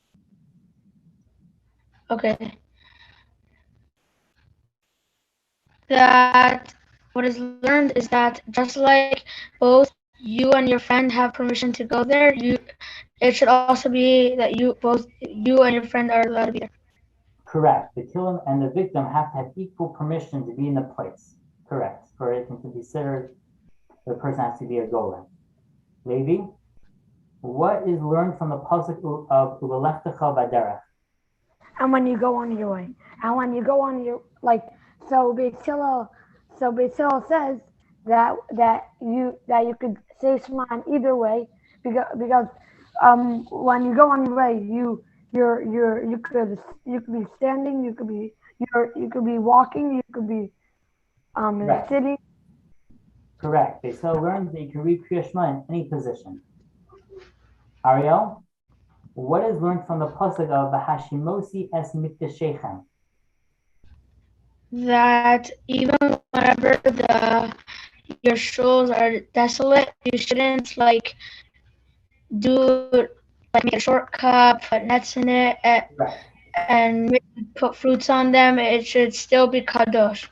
Okay. That what is learned is that just like both you and your friend have permission to go there, it should also be that you and your friend are allowed to be there. Correct. The killer and the victim have to have equal permission to be in the place. Correct. For it to be considered, the person has to be a golem. Levi, what is learned from the pasuk of U'Lelechtecha B'derech? and when you go on your way. And when you go on your so Beis Hillel says that you could say Shema in either way because when you go on your way you could be standing, you could be walking, you could be Right. sitting. Correct. Beis Hillel learns that you can read Kriya Shema in any position. Ariel, what is learned from the Possick of Hashimosi es Mikdashechem? That even whenever your shuls are desolate, you shouldn't make a shortcut, put nets in it, Right. and put fruits on them. It should still be kadosh.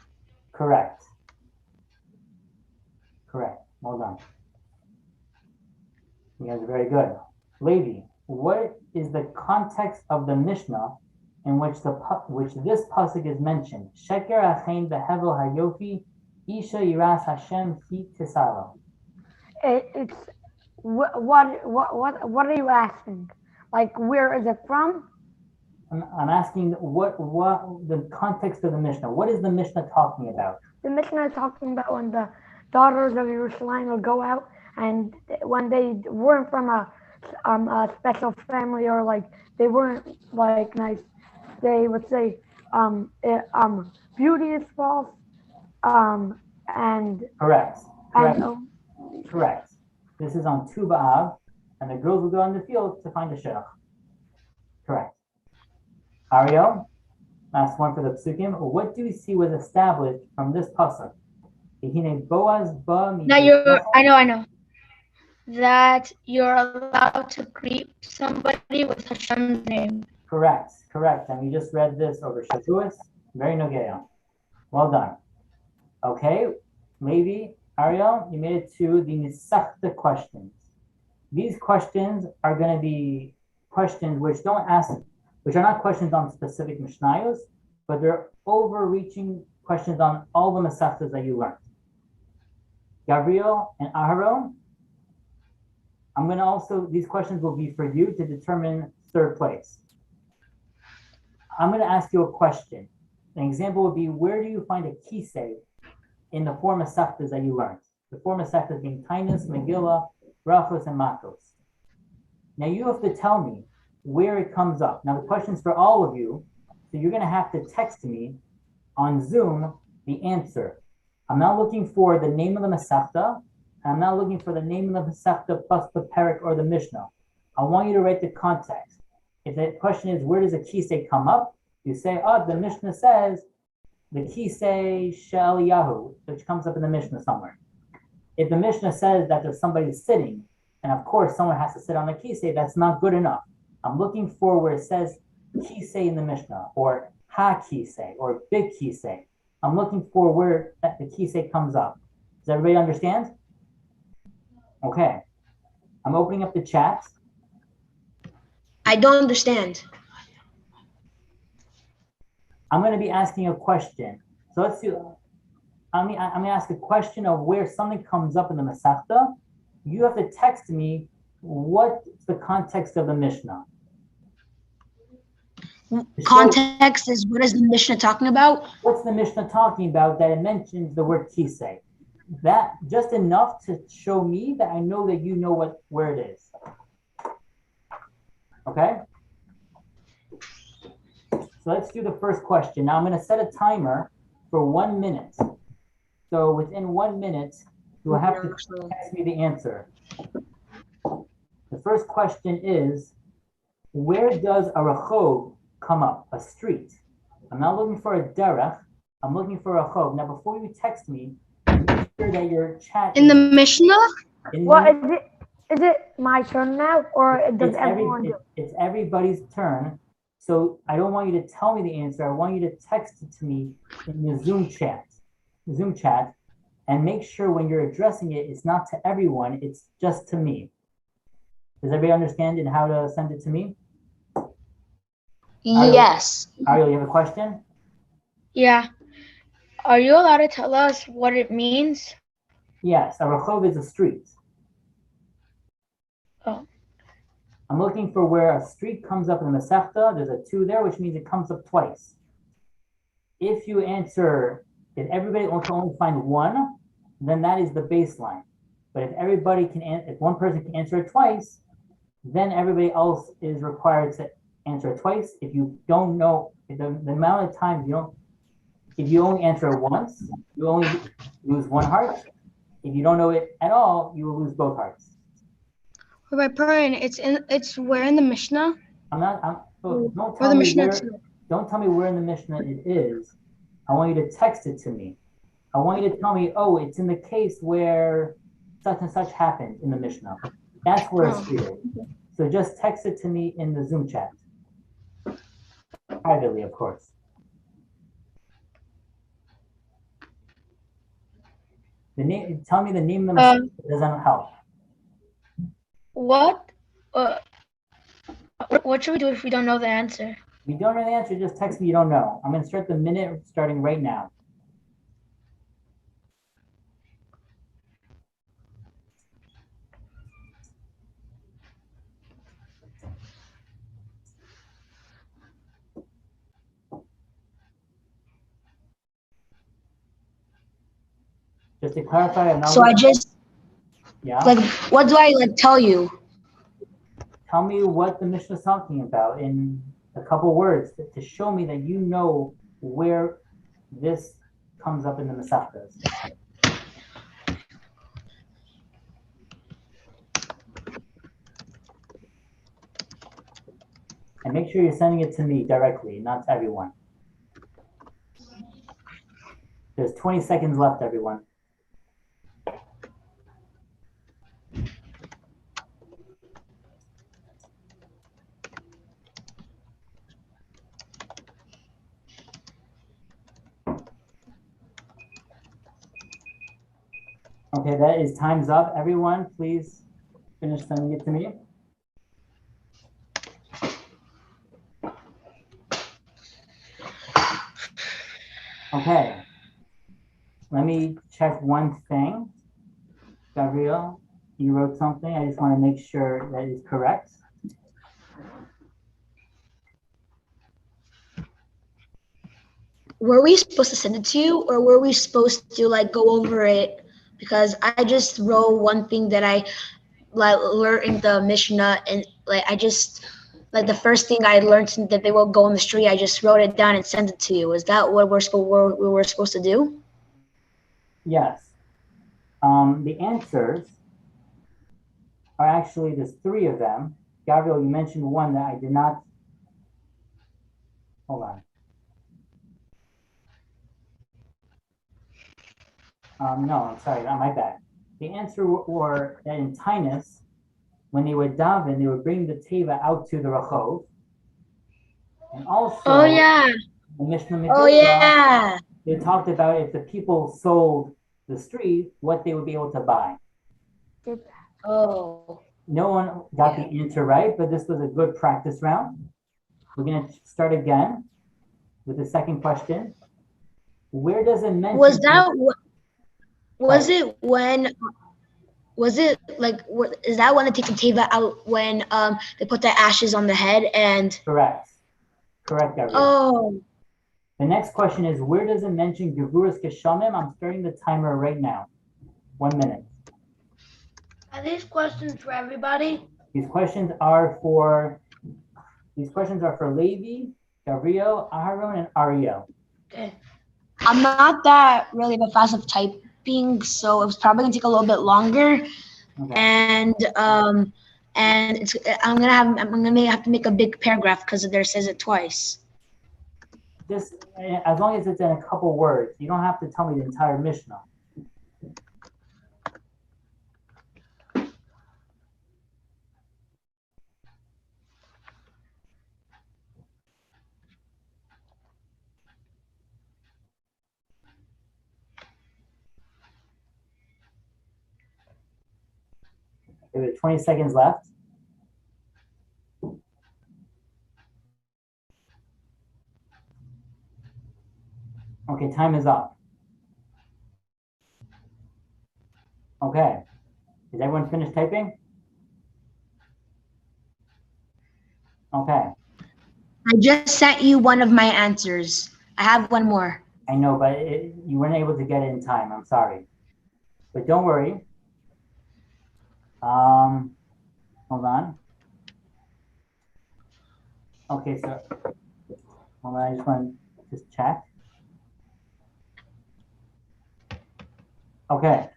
Correct. Correct. Well done. You guys are very good. Levi, what is the context of the Mishnah in which this pasuk is mentioned? Sheker achein behevel hayofi, isha yiras Hashem hi tisalo. It's what are you asking? Like, where is it from? I'm asking what the context of the Mishnah. What is the Mishnah talking about? The Mishnah is talking about when the daughters of Yerushalayim will go out, and when they weren't from a special family, or they weren't nice, they would say beauty is false, and Correct. and Correct. This is on Tu B'Av, and the girls will go in the field to find a shidduch. Correct. Ariel, last one for the psukim. What do we see was established from this pasuk? I know. That you're allowed to greet somebody with Hashem's name. Correct. And we just read this over Shavuos. Very nogea. Well done. Okay, Levi, Ariel, you made it to the Nisachta questions. These questions are going to be questions which are not questions on specific Mishnayos, but they're overreaching questions on all the Masechtas that you learned. Gabriel and Aharon, these questions will be for you to determine third place. I'm going to ask you a question. An example would be, where do you find a kisei in the four Masechtas that you learned? The four Masechtas being Tainus, Megillah, Brachos, and Matos. Now you have to tell me where it comes up. Now the question's for all of you, so you're going to have to text me on Zoom the answer. I'm not looking for the name of the Masechta, and I'm not looking for the name of the Masechta plus the Perek or the Mishnah. I want you to write the context. If the question is, where does a kisei come up? You say, the Mishnah says the kisei shel Yahu, which comes up in the Mishnah somewhere. If the Mishnah says that there's somebody sitting, and of course someone has to sit on the kisei, that's not good enough. I'm looking for where it says kisei in the Mishnah, or ha kisei, or big kisei. I'm looking for where the kisei comes up. Does everybody understand? Okay. I'm opening up the chat. I don't understand. I'm going to be asking a question. So let's see. I'm going to ask a question of where something comes up in the Masechta. You have to text me what's the context of the Mishnah. Context is, what is the Mishnah talking about? What's the Mishnah talking about that it mentions the word kisei? That just enough to show me that I know that you know where it is. Okay? So let's do the first question. Now I'm going to set a timer for 1 minute. So within 1 minute, you'll have to text me the answer. The first question is, where does a rachov come up? A street. I'm not looking for a derech. I'm looking for a rachov. Now before you text me, make sure that your chat In the Mishnah? Is it my turn now, or does everyone do it? It's everybody's turn. So I don't want you to tell me the answer. I want you to text it to me in the Zoom chat, and make sure when you're addressing it, it's not to everyone, it's just to me. Does everybody understand and how to send it to me? Yes. Ariel, you have a question? Yeah. Are you allowed to tell us what it means? Yes, a rachov is a street. Oh. I'm looking for where a street comes up in the Masechta. There's a 2 there, which means it comes up twice. If everybody can only find 1, then that is the baseline. But if one person can answer it twice, then everybody else is required to answer it twice. If you don't know the amount of times if you only answer it once, you only lose 1 heart. If you don't know it at all, you will lose both hearts. Rabbi Purin, it's where in the Mishnah? Don't Or the Mishnah. Don't tell me where in the Mishnah it is. I want you to text it to me. I want you to tell me, oh, it's in the case where such and such happened in the Mishnah. That's where it's stated. So just text it to me in the Zoom chat. Privately, of course. Tell me the name of the Mishnah. It doesn't help. What should we do if we don't know the answer? If you don't know the answer, just text me you don't know. I'm going to start the minute starting right now. Just to clarify, I'm not So I just, yeah. like, what do I tell you? Tell me what the Mishnah is talking about in a couple words to show me that you know where this comes up in the Masechtas. And make sure you're sending it to me directly, not to everyone. There's 20 seconds left, everyone. Okay, that is time's up. Everyone, please finish sending it to me. Okay, let me check one thing. Gabriel, you wrote something. I just want to make sure that is correct. Were we supposed to send it to you, or were we supposed to go over it? Because I just wrote one thing that I learned in the Mishnah, and I just the first thing I learned that they will go on the street. I just wrote it down and sent it to you. Is that what we were supposed to do? Yes. The answers are actually, there's 3 of them. Gabriel, you mentioned one that I did not. Hold on. No, I'm sorry, not my bad. The answer were that in Tainus, when they would daven, they would bring the teva out to the rachov. And also, Oh yeah. the Mishnah Oh yeah. they talked about if the people sold the street, what they would be able to buy. Oh. No one got the answer right, but this was a good practice round. We're going to start again with the second question. Where does it mention? Was that it when? Was it is that when they take the teva out when they put the ashes on the head and? Correct, Gabriel. Oh. The next question is, where does it mention Gevuras Keshamim? I'm starting the timer right now. 1 minute. Are these questions for everybody? These questions are for Levi, Gabriel, Aharon, and Ariel. Okay. I'm not that really fast of typing, so it's probably gonna take a little bit longer. Okay. And it's I'm gonna have to make a big paragraph because there says it twice. Just as long as it's in a couple words, you don't have to tell me the entire Mishnah. We have 20 seconds left. Okay, time is up. Okay, is everyone finished typing? Okay, I just sent you one of my answers. I have one more. I know, but you weren't able to get it in time. I'm sorry. But don't worry. Hold on. Okay, so hold on, I just want to just check. Okay,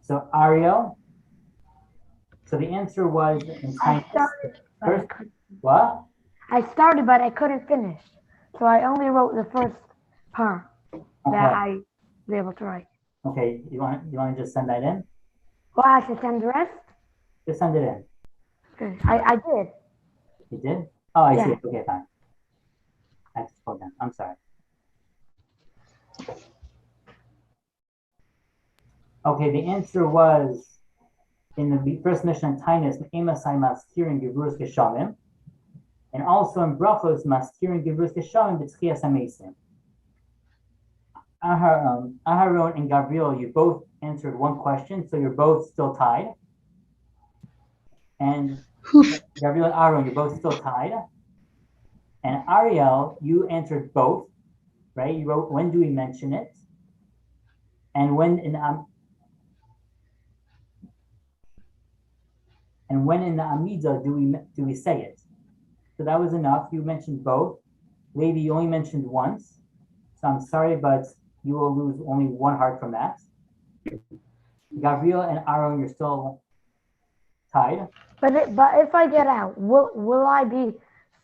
so Ariel. So the answer was in I time. started, but I First, couldn't. what? I started, but I couldn't finish. So I only wrote the first part that Okay, I was able to write. okay. You want to just send that in? Well, I should send the rest. Just send it in. Okay, I did. You did? Oh, I see Yeah. it. Okay, fine. I have to scroll down. I'm sorry. Okay, the answer was in the first mission in Tainus, Emasai Maskirin Gevurus Geshamim, and also in Brachos Maskirin Gevurus Geshamim B'Tchias HaMesim. Aharon and Gabriel, you both answered one question, so you're both still tied. And Gabriel and Aaron, you're both still tied. And Ariel, you answered both, right? You wrote, when do we mention it? And when in the Amida do we say it? So that was enough. You mentioned both. Levi, you only mentioned once. So I'm sorry, but you will lose only one heart from that. Gabriel and Aaron, you're still tied. But if I get out, will I be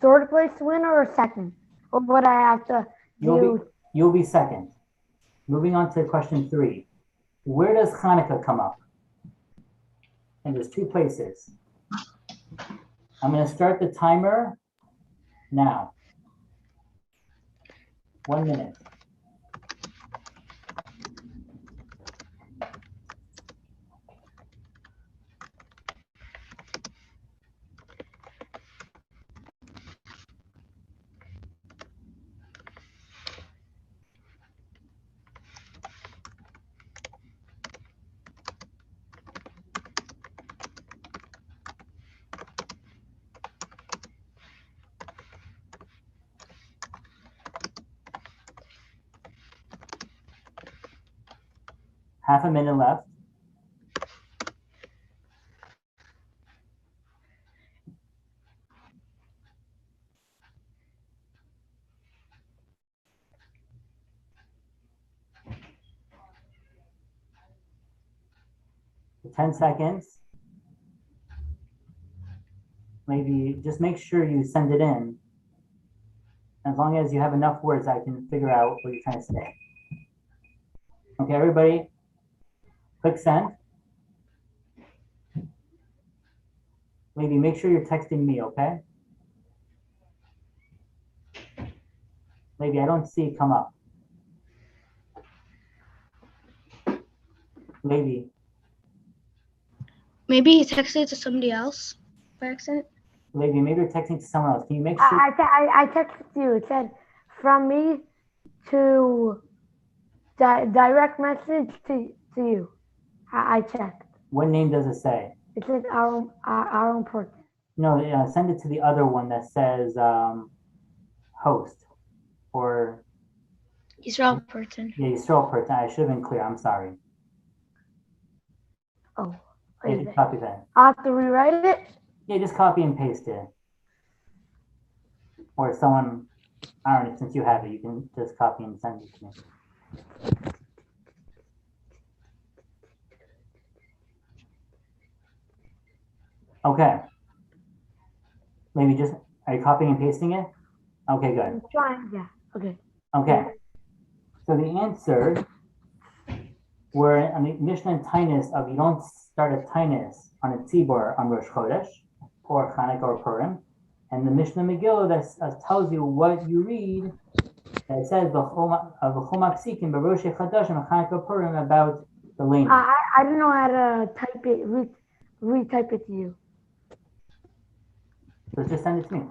third place winner or second? Or would I have to do? You'll be second. Moving on to question 3. Where does Hanukkah come up? And there's 2 places. I'm going to start the timer now. 1 minute. Half a minute left. For 10 seconds. Maybe just make sure you send it in. As long as you have enough words, I can figure out what you're trying to say. Okay, everybody, click send. Maybe make sure you're texting me, okay? Maybe I don't see it come up. Maybe. Maybe he texted it to somebody else by accident. Maybe you're texting to someone else. Can you make sure? I texted you. It said from me to direct message to you. I checked. What name does it say? It says our own person. No, send it to the other one that says host or Israel person. yeah, Yisrael person. I should have been clear. I'm sorry. Oh, Yeah, just copy that. I have to rewrite it. Yeah, just copy and paste it. Or someone, I don't know, since you have it, you can just copy and send it to me. Okay. Maybe just, are you copying and pasting it? Okay, good. I'm trying. Yeah. Okay. Okay. So the answers were on the Mishnah and Tainus of you don't start a Tainus on a Tzibor on Rosh Chodesh or Chanukah or Purim. And the Mishnah Megillah that tells you what you read, that it says V'chol Mapsikim B'Rosh Chadash and Chanukah Purim about the lane. I don't know how to type it. Retype it to you. So just send it to me.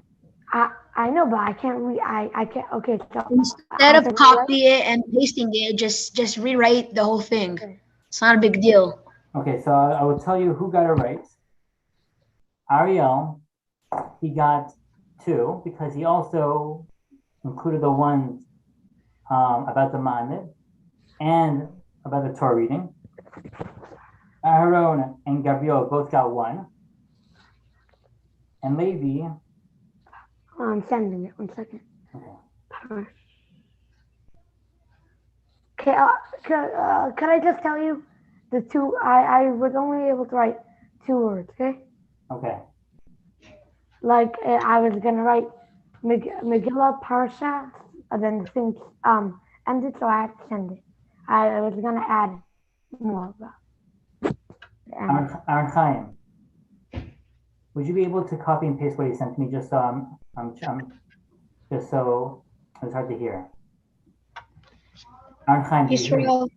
I know, but I can't read. I can't. Okay. So Instead of copy it and pasting it, just rewrite the whole thing. Okay. It's not a big deal. Okay, so I will tell you who got it right. Ariel, he got 2 because he also included the ones about the Ma'amid and about the Torah reading. Aaron and Gabriel both got 1. And Levi. Oh, I'm sending it. 1 second. Okay. Okay, can I just tell you the 2? I was only able to write 2 words, okay? Okay. Like I was gonna write Megillah Parsha, and then the thing ended, so I had to send it. I was gonna add more. Aaron Chaim, would you be able to copy and paste what he sent me just so just so it's hard to hear? Aaron Chaim, do you hear me? Yisrael.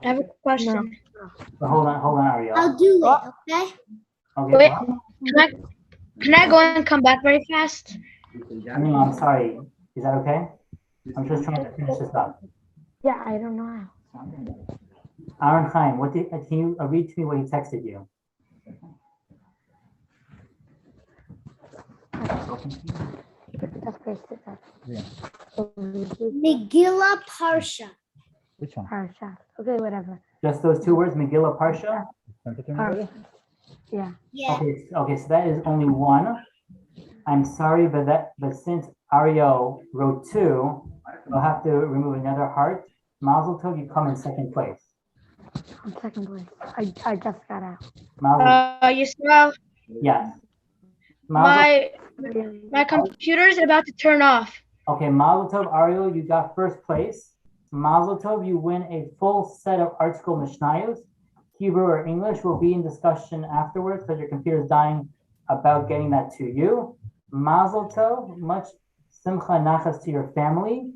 I have a question. Well, hold on, Ariel. I'll do it, okay? Okay. Wait, Well, can I go and come back very fast? no, I'm sorry. Is that okay? I'm just trying to finish this up. Yeah, I don't know how. Aaron Chaim, can you read to me what he texted you? Just paste it up. Megillah Parsha. Which one? Parsha. Okay, whatever. Just those 2 words, Megillah Parsha? Parsha. Yeah. Yeah. Okay, so that is only 1. I'm sorry, but since Ariel wrote 2, we'll have to remove another heart. Mazel tov, you come in 2nd place. I'm 2nd place. I just got out. Mazel, Yisrael, yes. Mazel, my computer is about to turn off. okay, Mazel tov, Ariel, you got 1st place. Mazel tov, you win a full set of Art School Mishnayos. Hebrew or English will be in discussion afterwards because your computer is dying about getting that to you. Mazel tov, much simcha nachas to your family.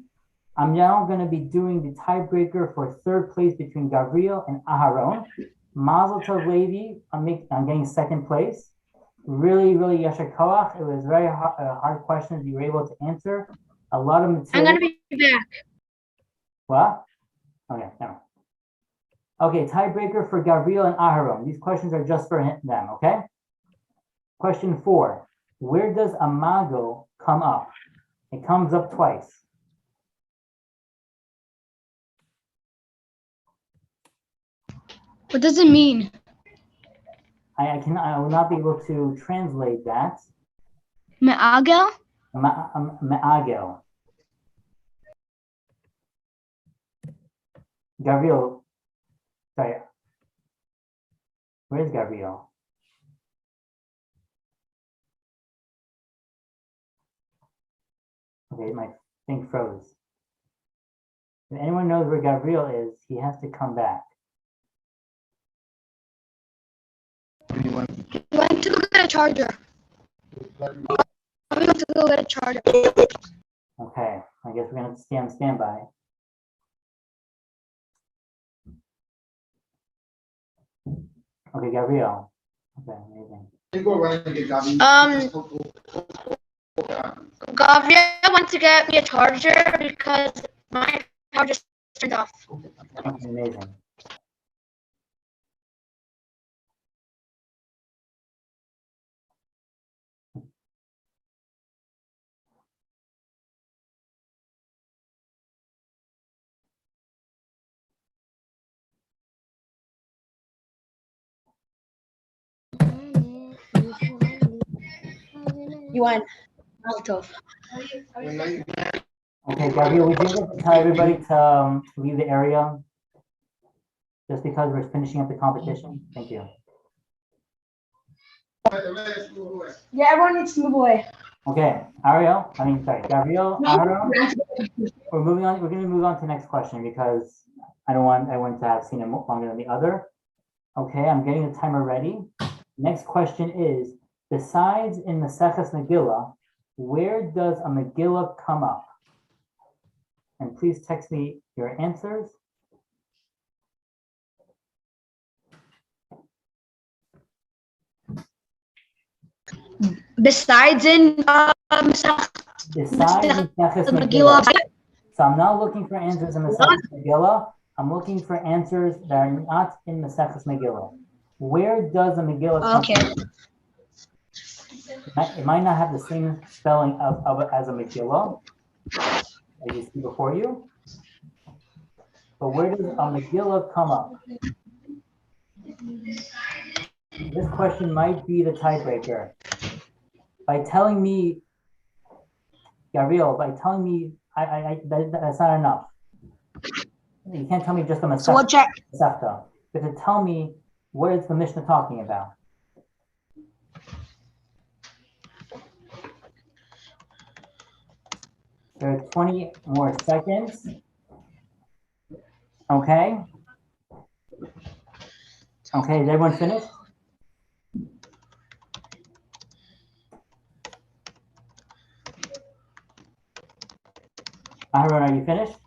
I'm now going to be doing the tiebreaker for 3rd place between Gabriel and Aharon. Mazel tov, Levi. I'm getting 2nd place. Really, really yasher koach. It was very hard questions you were able to answer. A lot of material. I'm gonna be back. What? Okay, never mind. Okay, tiebreaker for Gabriel and Aharon. These questions are just for them, okay? Question 4. Where does a mago come up? It comes up twice. What does it mean? I will not be able to translate that. Me'agel? Me'agel. Gabriel. Sorry. Where's Gabriel? Okay, my thing froze. If anyone knows where Gabriel is, he has to come back. I'm going to go get a charger. I'm going to go get a charger. Okay, I guess we're going to stay on standby. Okay, Gabriel. Okay, amazing. Gabriel went to get me a charger because my charger turned off. Okay, amazing. You won. Mazel tov. Okay, Gabriel, would you able to tell everybody to leave the area? Just because we're finishing up the competition? Thank you. Yeah, everyone needs to move away. Okay, Gabriel, Aaron, we're moving on. We're going to move on to the next question because I don't want everyone to have seen it longer than the other. Okay, I'm getting the timer ready. Next question is, besides in the Maseches Megillah, where does a Megillah come up? And please text me your answers. Besides in Besides in Maseches Megillah. So I'm not looking for answers in Maseches Megillah. I'm looking for answers that are not in Maseches Megillah. Where does a Megillah come from? It might not have the same spelling of it as a Megillah, as you see before you. But where does a Megillah come up? This question might be the tiebreaker. By telling me, Gabriel, by telling me that's not enough. You can't tell me just a Masechta. So what check? But to tell me what is the Mishnah talking about. There are 20 more seconds. Okay. Okay, is everyone finished? Aaron, are you finished?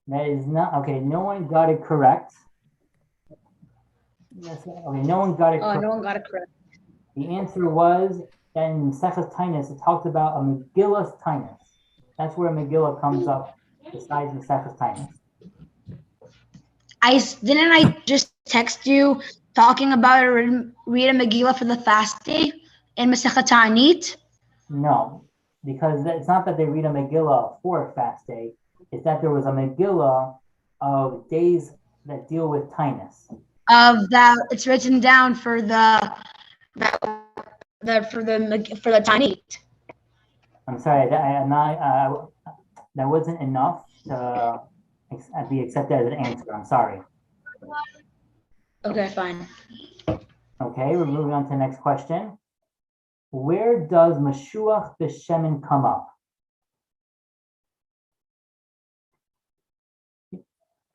That is not, okay, no one got it correct. Yes, okay, no one got it correct. No one got it correct. The answer was that in Maseches Tainus, it talked about a Megillah's Tainus. That's where a Megillah comes up besides Maseches Tainus. Didn't I just text you talking about read a Megillah for the fast day in Masechet Ta'anit? No, because it's not that they read a Megillah for a fast day. It's that there was a Megillah of days that deal with Tainus. Of that, it's written down for the Ta'anit. I'm sorry, that wasn't enough to be accepted as an answer. I'm sorry. Okay, fine. Okay, we're moving on to the next question. Where does Meshuach b'Shemen come up?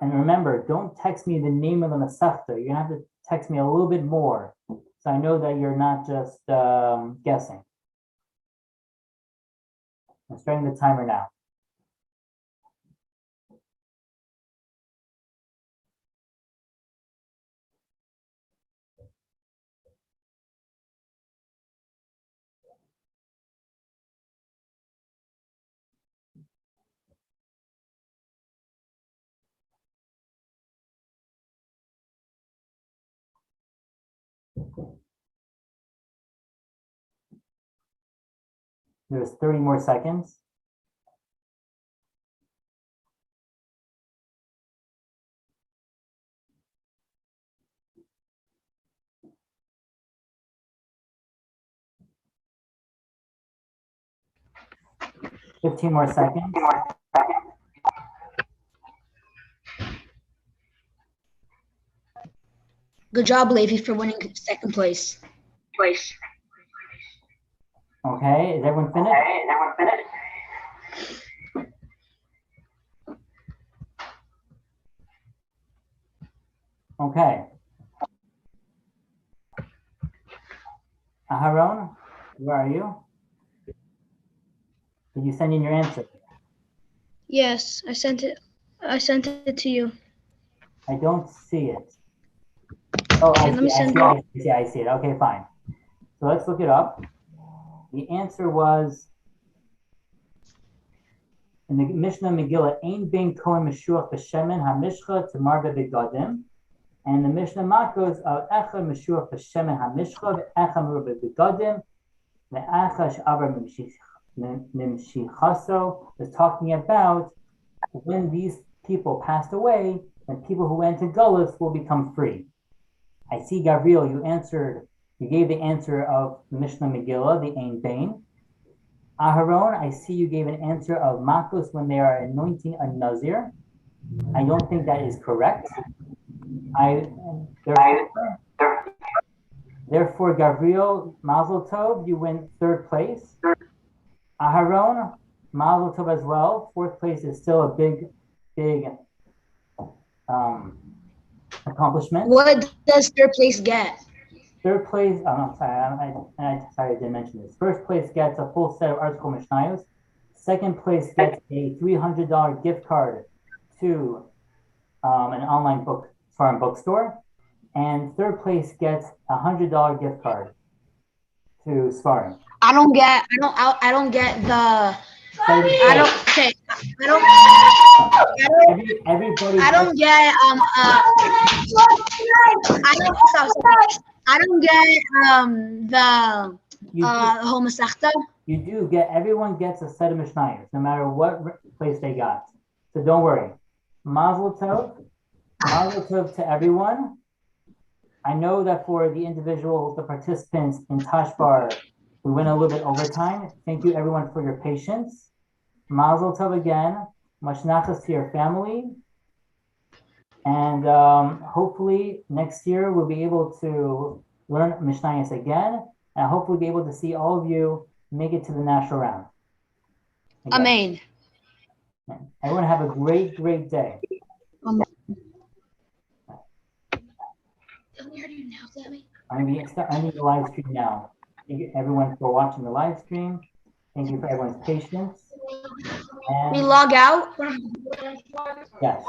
And remember, don't text me the name of the Masechta. You're gonna have to text me a little bit more, so I know that you're not just guessing. I'm starting the timer now. There's 30 more seconds. Fifteen more seconds. Good job, Levi, for winning second place. Okay, is everyone finished? Okay. Aharon, where are you? Did you send in your answer? Yes, I sent it. I sent it to you. I don't see it. Oh, I see it. Okay, fine. So let's look it up. The answer was in the Mishnah Megillah, Ein Ben Kohen Meshuach B'Shemen HaMishcha T'marbe Begadim. And the Mishnah Makos of Echa Meshuach B'Shemen HaMishcha Echa Marbe Begadim Ve'echa Sh'avar Nimshichaso is talking about when these people passed away, and people who went to Gullus will become free. I see, Gabriel, you gave the answer of the Mishnah Megillah, the Ein Bain. Aharon, I see you gave an answer of Makos when they are anointing a Nazir. I don't think that is correct. Therefore, Gabriel, Mazel Tov, you win third place. Aharon, Mazel Tov as well. Fourth place is still a big accomplishment. What does third place get? Third place, I'm sorry, I didn't mention this. First place gets a full set of article Mishnayos. Second place gets a $300 gift card to an online foreign bookstore. And third place gets a $100 gift card to Svarim. I don't get the. Okay. Everybody. I don't get I don't get the You whole Masechta. You do get, everyone gets a set of Mishnayos, no matter what place they got. So don't worry. Mazel tov to everyone. I know that for the individuals, the participants in Tashbar, we went a little bit overtime. Thank you everyone for your patience. Mazel tov again. Much nachas to your family. And hopefully next year we'll be able to learn Mishnayos again, and hopefully be able to see all of you make it to the national round. Amen. Everyone have a great, great day. I'm going to start ending the live stream now. Thank you everyone for watching the live stream. Thank you for everyone's patience. And We log out. yes.